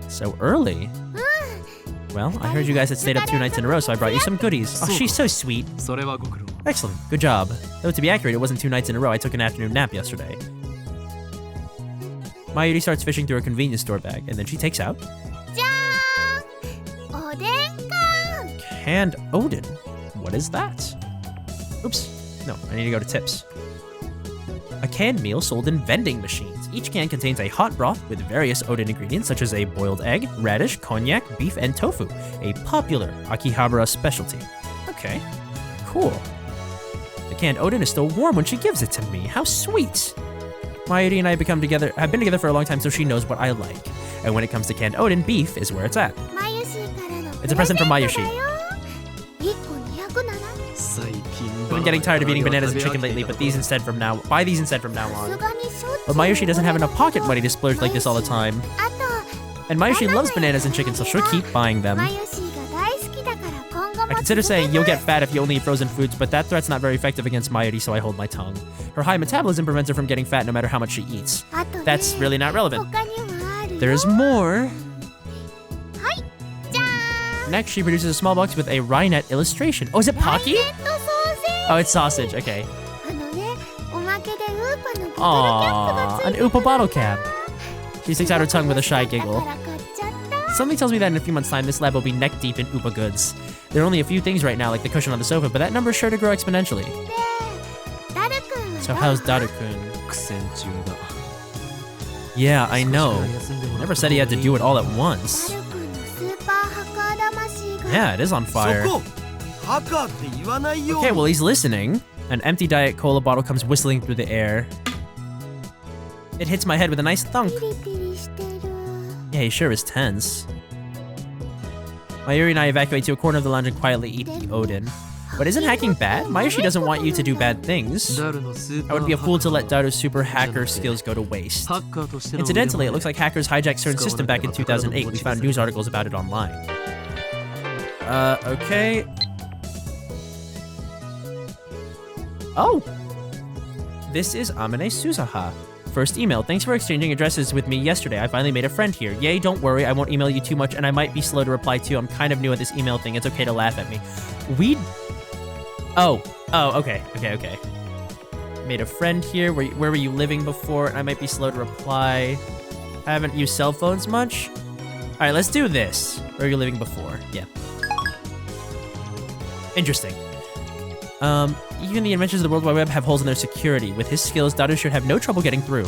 Speaker 1: So early? Well, I heard you guys had stayed up 2 nights in a row, so I brought you some goodies. Oh, she's so sweet. Excellent. Good job. Though to be accurate, it wasn't 2 nights in a row. I took an afternoon nap yesterday. Mayuri starts fishing through her convenience store bag, and then she takes out... Canned Odin. What is that? Oops. No, I need to go to tips. A canned meal sold in vending machines. Each can contains a hot broth with various Odin ingredients such as a boiled egg, radish, cognac, beef, and tofu, a popular Akihabara specialty. Okay, cool. The canned Odin is still warm when she gives it to me. How sweet! Mayuri and I have been together for a long time, so she knows what I like. And when it comes to canned Odin, beef is where it's at. It's a present from Mayushi. I've been getting tired of eating bananas and chicken lately, but buy these instead from now on. But Mayushi doesn't have enough pocket money to splurge like this all the time. And Mayushi loves bananas and chicken, so she'll keep buying them. I consider saying you'll get fat if you only eat frozen foods, but that threat's not very effective against Mayuri, so I hold my tongue. Her high metabolism prevents her from getting fat no matter how much she eats. That's really not relevant. There's more. Next, she produces a small box with a Rainet illustration. Oh, is it Pocky? Oh, it's sausage. Okay. Aww, an Oopa bottle cap. She sticks out her tongue with a shy giggle. Something tells me that in a few months' time, this lab will be neck deep in Oopa goods. There are only a few things right now, like the cushion on the sofa, but that number is sure to grow exponentially. So how's Daru-kun? Yeah, I know. Never said he had to do it all at once. Yeah, it is on fire. Okay, well, he's listening. An empty Diet Cola bottle comes whistling through the air. It hits my head with a nice thunk. Yeah, he sure is tense. Mayuri and I evacuate to a corner of the lounge and quietly eat the Odin. But isn't hacking bad? Mayushi doesn't want you to do bad things. I would be a fool to let Daru's super hacker skills go to waste. Incidentally, it looks like hackers hijacked CERN's system back in 2008. We found news articles about it online. Okay. Oh! This is Amane Suzaha. First email. Thanks for exchanging addresses with me yesterday. I finally made a friend here. Yay, don't worry. I won't email you too much, and I might be slow to reply too. I'm kind of new at this email thing. It's okay to laugh at me. Oh, okay. Made a friend here. Where were you living before? I might be slow to reply. I haven't used cell phones much. All right, let's do this. Where were you living before? Yeah. Interesting. Even the inventions of the World Wide Web have holes in their security. With his skills, Daru should have no trouble getting through.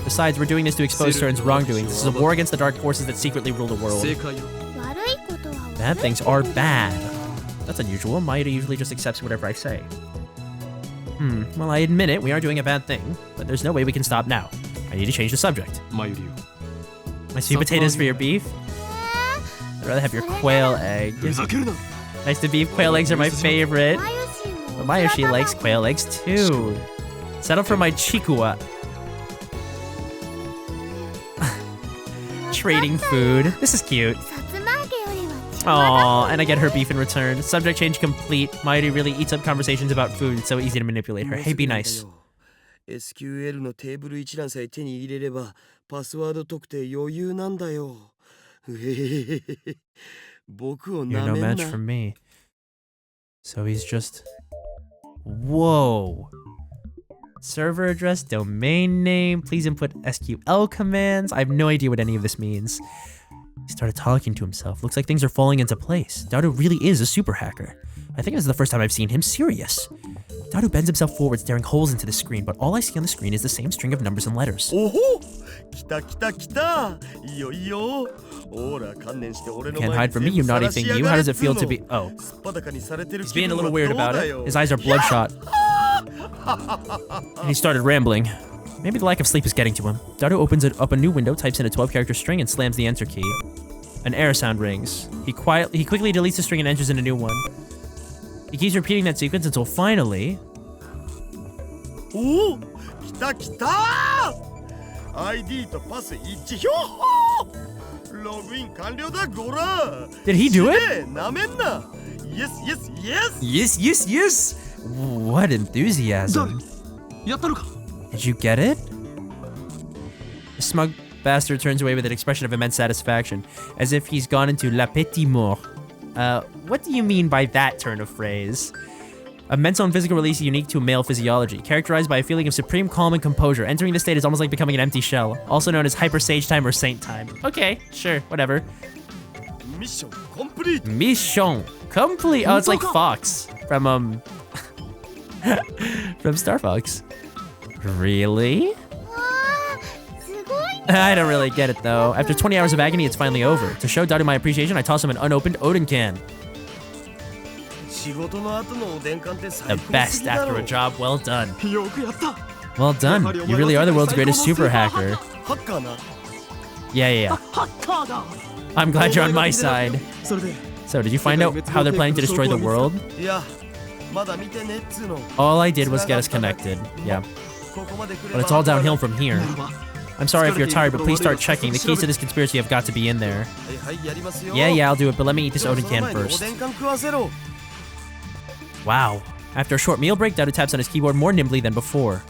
Speaker 1: Besides, we're doing this to expose CERN's wrongdoings. This is a war against the dark forces that secretly rule the world. Bad things are bad. That's unusual. Maeda usually just accepts whatever I say. Well, I admit it, we are doing a bad thing, but there's no way we can stop now. I need to change the subject. My sweet potatoes for your beef? I'd rather have your quail egg. Nice to beef. Quail eggs are my favorite. But Mayushi likes quail eggs too. Settle for my chikuwa. Trading food. This is cute. Aww, and I get her beef in return. Subject change complete. Mayuri really eats up conversations about food. It's so easy to manipulate her. Hey, be nice.
Speaker 3: SQL のテーブル一覧さえ手に入れればパスワード特定余裕なんだよ。僕を
Speaker 1: You're
Speaker 3: な
Speaker 1: no
Speaker 3: めんな。
Speaker 1: match for me. So he's just... Whoa. Server address, domain name, please input SQL commands. I have no idea what any of this means. He started talking to himself. Looks like things are falling into place. Daru really is a super hacker. I think this is the first time I've seen him serious. Daru bends himself forward, staring holes into the screen, but all I see on the screen is the same string of numbers and letters. Can't hide from me, you naughty thing, you. How does it feel to be... Oh. He's being a little weird about it. His eyes are bloodshot. And he started rambling. Maybe the lack of sleep is getting to him. Daru opens up a new window, types in a 12-character string, and slams the enter key. An error sound rings. He quickly deletes the string and enters in a new one. He keeps repeating that sequence until finally...
Speaker 3: Oh!
Speaker 1: Did he do it?
Speaker 3: Yes.
Speaker 1: Yes. What enthusiasm. Did you get it? The smug bastard turns away with an expression of immense satisfaction, as if he's gone into la petite mort. What do you mean by that turn of phrase? A mental and physical release unique to male physiology, characterized by a feeling of supreme calm and composure. Entering this state is almost like becoming an empty shell, also known as hyper sage time or saint time. Okay, sure, whatever.
Speaker 3: Mission complete.
Speaker 1: Mission complete. Oh, it's like Fox from from Star Fox. Really? I don't really get it though. After 20 hours of agony, it's finally over. To show Daru my appreciation, I toss him an unopened Oden can. The best after a job well done. Well done. You really are the world's greatest super hacker. Yeah. I'm glad you're on my side. So, did you find out how they're planning to destroy the world? All I did was get us connected. Yeah. But it's all downhill from here. I'm sorry if you're tired, but please start checking. The keys to this conspiracy have got to be in there. Yeah, I'll do it, but let me eat this Oden can first. Wow. After a short meal break, Daru taps on his keyboard more nimbly than before.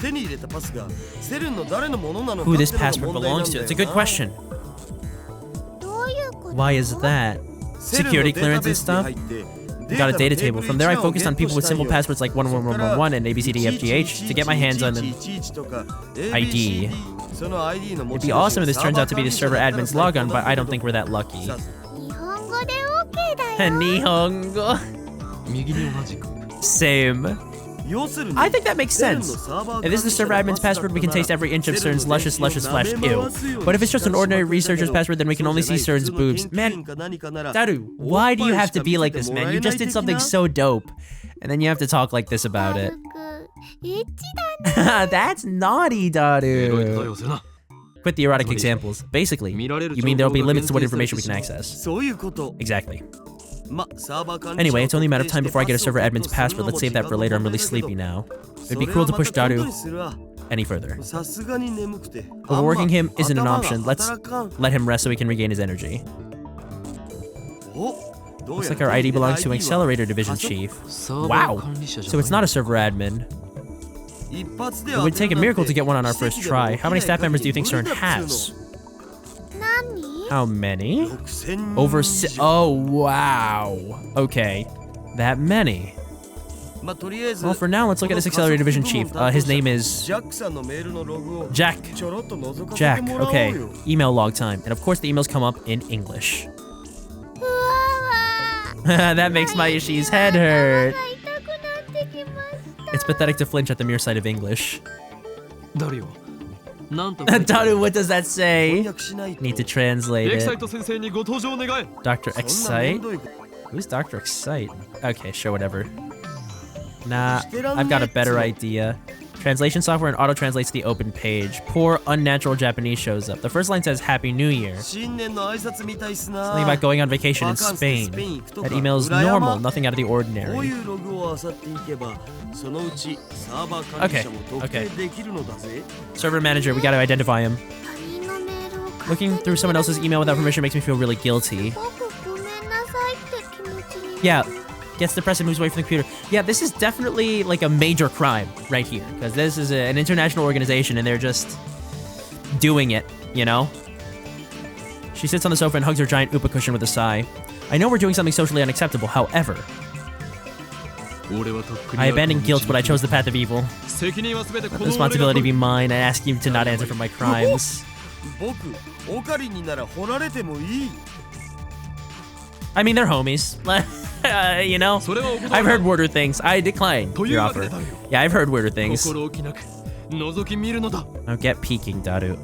Speaker 1: Who this password belongs to? It's a good question. Why is that? Security clearance and stuff? I got a data table. From there, I focused on people with simple passwords like 11111 and ABCDEFGH to get my hands on an ID. It'd be awesome if this turns out to be the server admin's logon, but I don't think we're that lucky. Nihongo. Same. I think that makes sense. If this is the server admin's password, we can taste every inch of CERN's luscious flesh. Ew. But if it's just an ordinary researcher's password, then we can only see CERN's boobs. Man, Daru, why do you have to be like this, man? You just did something so dope. And then you have to talk like this about it. That's naughty, Daru. Quit the erotic examples. Basically, you mean there'll be limits to what information we can access. Exactly. Anyway, it's only a matter of time before I get a server admin's password. Let's save that for later. I'm really sleepy now. It'd be cruel to push Daru any further. Overworking him isn't an option. Let's let him rest so he can regain his energy. Looks like our ID belongs to an Accelerator Division Chief. Wow! So it's not a server admin. It would take a miracle to get one on our first try. How many staff members do you think CERN has? How many? Oh, wow. Okay. That many. Well, for now, let's look at this Accelerator Division Chief. His name is Jack. Jack, okay. Email log time. And of course, the emails come up in English. That makes Mayushi's head hurt. It's pathetic to flinch at the mere sight of English. Daru, what does that say? Need to translate it. Dr. Excite? Who's Dr. Excite? Okay, sure, whatever. Nah, I've got a better idea. Translation software and auto-translates the open page. Poor, unnatural Japanese shows up. The first line says Happy New Year. Something about going on vacation in Spain. That email is normal, nothing out of the ordinary. Okay. Server manager, we gotta identify him. Looking through someone else's email without permission makes me feel really guilty. Yeah. Gets depressed and moves away from the computer. Yeah, this is definitely like a major crime right here. Because this is an international organization and they're just doing it, you know? She sits on the sofa and hugs her giant Upa cushion with a sigh. I know we're doing something socially unacceptable, however. I abandoned guilt, but I chose the path of evil. Let the responsibility be mine. I ask you to not answer for my crimes. I mean, they're homies. You know? I've heard weirder things. I decline your offer. Yeah, I've heard weirder things. Oh, get peeking, Daru.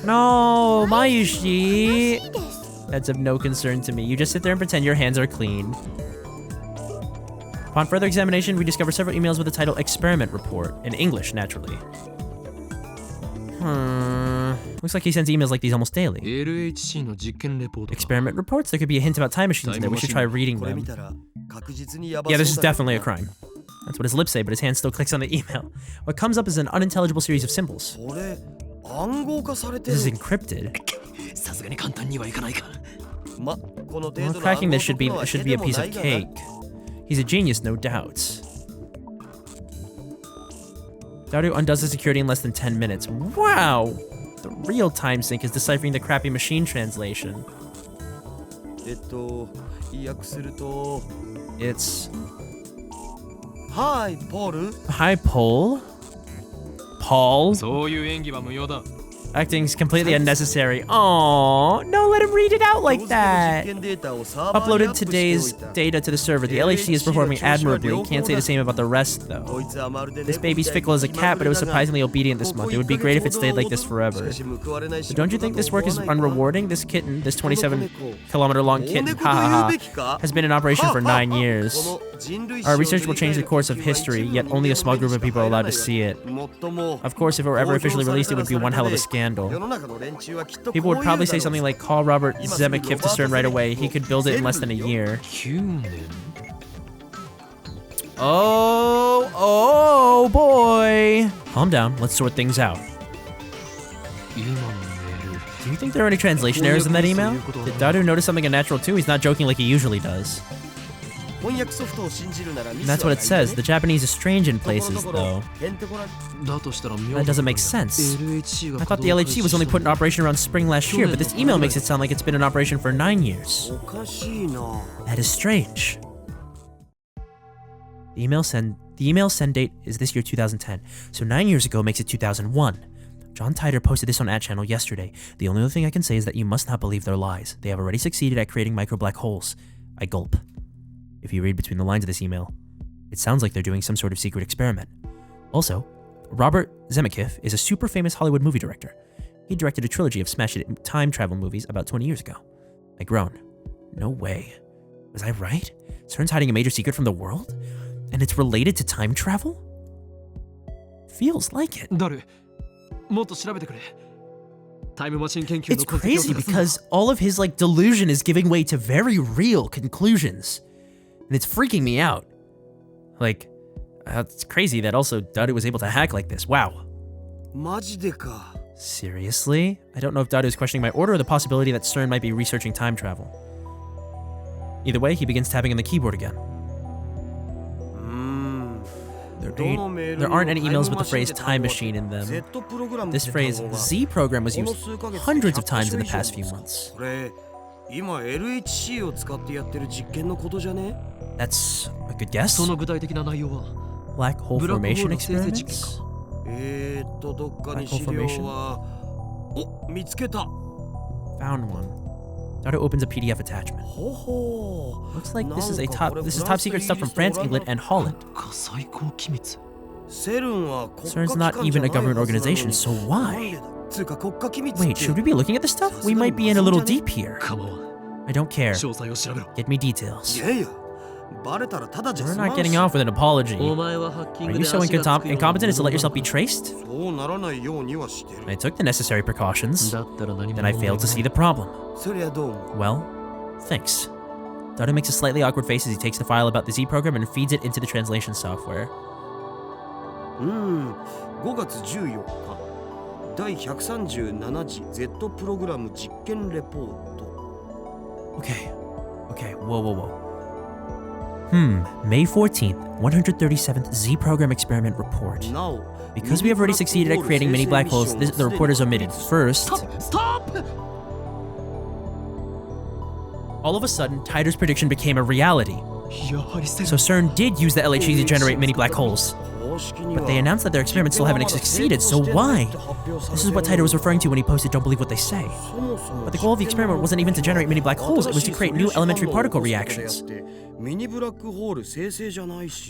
Speaker 1: No, Mayushi. That's of no concern to me. You just sit there and pretend your hands are clean. Upon further examination, we discover several emails with the title Experiment Report, in English, naturally. Looks like he sends emails like these almost daily. Experiment reports? There could be a hint about time machines in there. We should try reading them. Yeah, this is definitely a crime. That's what his lips say, but his hand still clicks on the email. What comes up is an unintelligible series of symbols. This is encrypted. Well, cracking this should be a piece of cake. He's a genius, no doubt. Daru undoes the security in less than 10 minutes. Wow! The real time sink is deciphering the crappy machine translation. It's... Hi, Paul. Hi, Paul? Paul? Acting's completely unnecessary. Oh, no, let him read it out like that. Uploaded today's data to the server. The LHC is performing admirably. Can't say the same about the rest, though. This baby's fickle as a cat, but it was surprisingly obedient this month. It would be great if it stayed like this forever. But don't you think this work is unrewarding? This kitten, this 27-kilometer-long kitten, has been in operation for 9 years. Our research will change the course of history, yet only a small group of people are allowed to see it. Of course, if it were ever officially released, it would be one hell of a scandal. People would probably say something like, call Robert Zemeckis to CERN right away. He could build it in less than a year. Oh boy. Calm down, let's sort things out. Do you think there are any translation errors in that email? Did Daru notice something unnatural too? He's not joking like he usually does. And that's what it says. The Japanese is strange in places, though. That doesn't make sense. I thought the LHC was only put in operation around spring last year, but this email makes it sound like it's been in operation for 9 years. That is strange. The email send date is this year 2010, so 9 years ago makes it 2001. John Titor posted this on @channel yesterday. The only other thing I can say is that you must not believe their lies. They have already succeeded at creating micro black holes. I gulp. If you read between the lines of this email, it sounds like they're doing some sort of secret experiment. Also, Robert Zemeckis is a super famous Hollywood movie director. He directed a trilogy of smash hit time travel movies about 20 years ago. I groan. No way. Was I right? CERN's hiding a major secret from the world? And it's related to time travel? Feels like it. It's crazy because all of his delusion is giving way to very real conclusions. And it's freaking me out. It's crazy that also Daru was able to hack like this. Wow. Seriously? I don't know if Daru is questioning my order or the possibility that CERN might be researching time travel. Either way, he begins tapping on the keyboard again. There aren't any emails with the phrase time machine in them. This phrase Z program was used hundreds of times in the past few months. That's a good guess. Black hole formation experiments? Black hole formation? Found one. Daru opens a PDF attachment. Looks like this is top secret stuff from France, England, and Holland. CERN's not even a government organization, so why? Wait, should we be looking at this stuff? We might be in a little deep here. I don't care. Get me details. We're not getting off with an apology. Are you so incompetent as to let yourself be traced? I took the necessary precautions. Then I failed to see the problem. Well, thanks. Daru makes a slightly awkward face as he takes the file about the Z program and feeds it into the translation software.
Speaker 3: 5月14日第137次 Z プログラム実験レポート
Speaker 1: Okay, whoa. May 14th, 137th Z program experiment report. Because we have already succeeded at creating mini black holes, the report is omitted. First... Stop! All of a sudden, Titor's prediction became a reality. So CERN did use the LHC to generate mini black holes. But they announced that their experiments still haven't succeeded, so why? This is what Titor was referring to when he posted "Don't believe what they say." But the goal of the experiment wasn't even to generate mini black holes, it was to create new elementary particle reactions.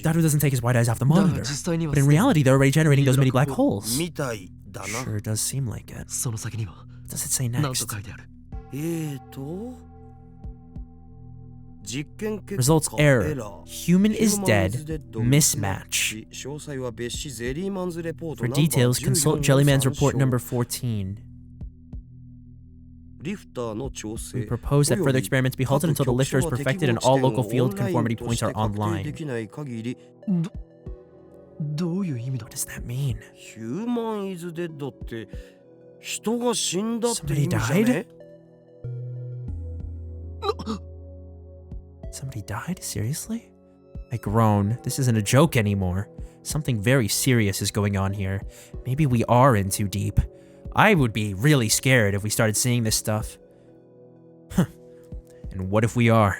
Speaker 1: Daru doesn't take his wide eyes off the monitor, but in reality they're already generating those mini black holes. Sure does seem like it. What does it say next? Results error. Human is dead. Mismatch. For details, consult Jellyman's report number 14. We propose that further experiments be halted until the lifter is perfected and all local field conformity points are online. What does that mean? Somebody died? Somebody died? Seriously? I groan. This isn't a joke anymore. Something very serious is going on here. Maybe we are in too deep. I would be really scared if we started seeing this stuff. And what if we are?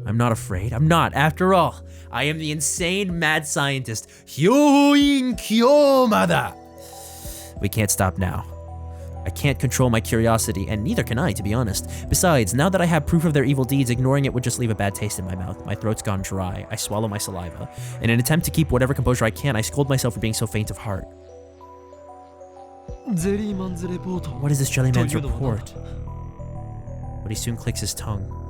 Speaker 1: I'm not afraid. I'm not. After all, I am the insane mad scientist, Hyoin Kyomada. We can't stop now. I can't control my curiosity, and neither can I, to be honest. Besides, now that I have proof of their evil deeds, ignoring it would just leave a bad taste in my mouth. My throat's gone dry. I swallow my saliva. In an attempt to keep whatever composure I can, I scold myself for being so faint of heart. What is this Jellyman's report? But he soon clicks his tongue.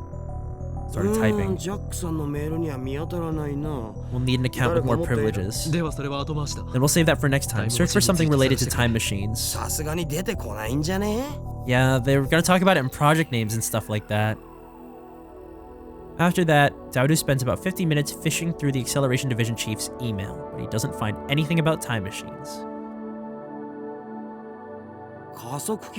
Speaker 1: Started typing.
Speaker 3: ジャックさんのメールには見当たらないな。
Speaker 1: We'll need an account with more privileges.
Speaker 2: ではそれは後回しだ。
Speaker 1: Then we'll save that for next time. Search for something related to time machines.
Speaker 3: さすがに出てこないんじゃね？
Speaker 1: Yeah, they were gonna talk about it in project names and stuff like that. After that, Daodu spends about 50 minutes fishing through the Acceleration Division Chief's email, but he doesn't find anything about time machines.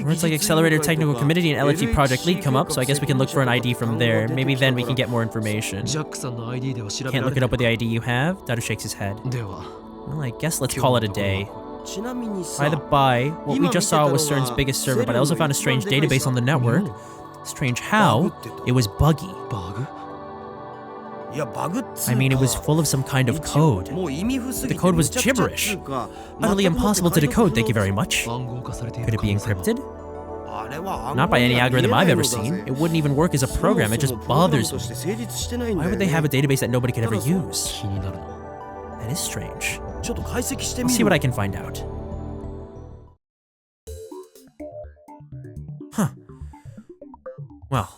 Speaker 1: Words like Accelerator Technical Committee and LFG Project Lead come up, so I guess we can look for an ID from there. Maybe then we can get more information.
Speaker 2: ジャックさんの ID では調べ
Speaker 1: Can't
Speaker 2: ら
Speaker 1: look
Speaker 2: れ
Speaker 1: it
Speaker 2: ない
Speaker 1: up with the ID you have? Daodu shakes his head.
Speaker 2: では
Speaker 1: Well, I guess let's call it a day.
Speaker 3: ちなみに
Speaker 1: By
Speaker 3: さ
Speaker 1: the by, what we just saw was CERN's biggest server, but I also found a strange database on the network. Strange how? It was buggy.
Speaker 2: バグ
Speaker 3: いやバグっつうか
Speaker 1: I mean, it was full of some kind of code.
Speaker 3: もう意味不すぎ
Speaker 1: The
Speaker 3: て
Speaker 1: code was
Speaker 3: むちゃくちゃっ
Speaker 1: gibberish.
Speaker 3: つうか
Speaker 1: Utterly impossible to decode, thank you very much.
Speaker 2: 暗号化されてい
Speaker 1: Could
Speaker 2: る
Speaker 1: it be
Speaker 2: 可能性は
Speaker 1: encrypted?
Speaker 3: あれは
Speaker 1: Not by any
Speaker 3: 暗号に
Speaker 1: algorithm
Speaker 3: は
Speaker 1: I've
Speaker 3: 見えない
Speaker 1: ever
Speaker 3: のだぜ
Speaker 1: seen. It wouldn't even work as a program, it just
Speaker 3: そもそもプログラム
Speaker 1: bothers
Speaker 3: と
Speaker 1: me.
Speaker 3: して成立してないんだ
Speaker 1: Why
Speaker 3: よ
Speaker 1: would they
Speaker 3: ね
Speaker 1: have a database that nobody could ever
Speaker 3: ただそう
Speaker 1: use?
Speaker 2: 気になるな。
Speaker 1: That is strange.
Speaker 3: ちょっと解析して
Speaker 1: I'll
Speaker 3: み
Speaker 1: see
Speaker 3: る
Speaker 1: what I can find out. Huh. Well,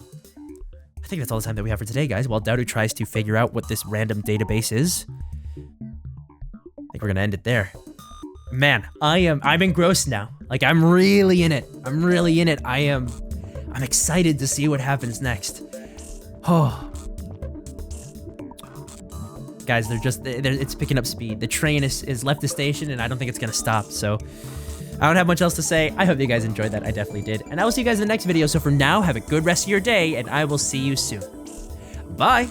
Speaker 1: I think that's all the time that we have for today, guys. While Daodu tries to figure out what this random database is, I think we're gonna end it there. Man, I'm engrossed now. Like, I'm really in it. I'm really in it. I'm excited to see what happens next. Oh. Guys, it's picking up speed. The train is left the station, and I don't think it's gonna stop, so I don't have much else to say. I hope you guys enjoyed that. I definitely did. And I will see you guys in the next video. So for now, have a good rest of your day, and I will see you soon. Bye!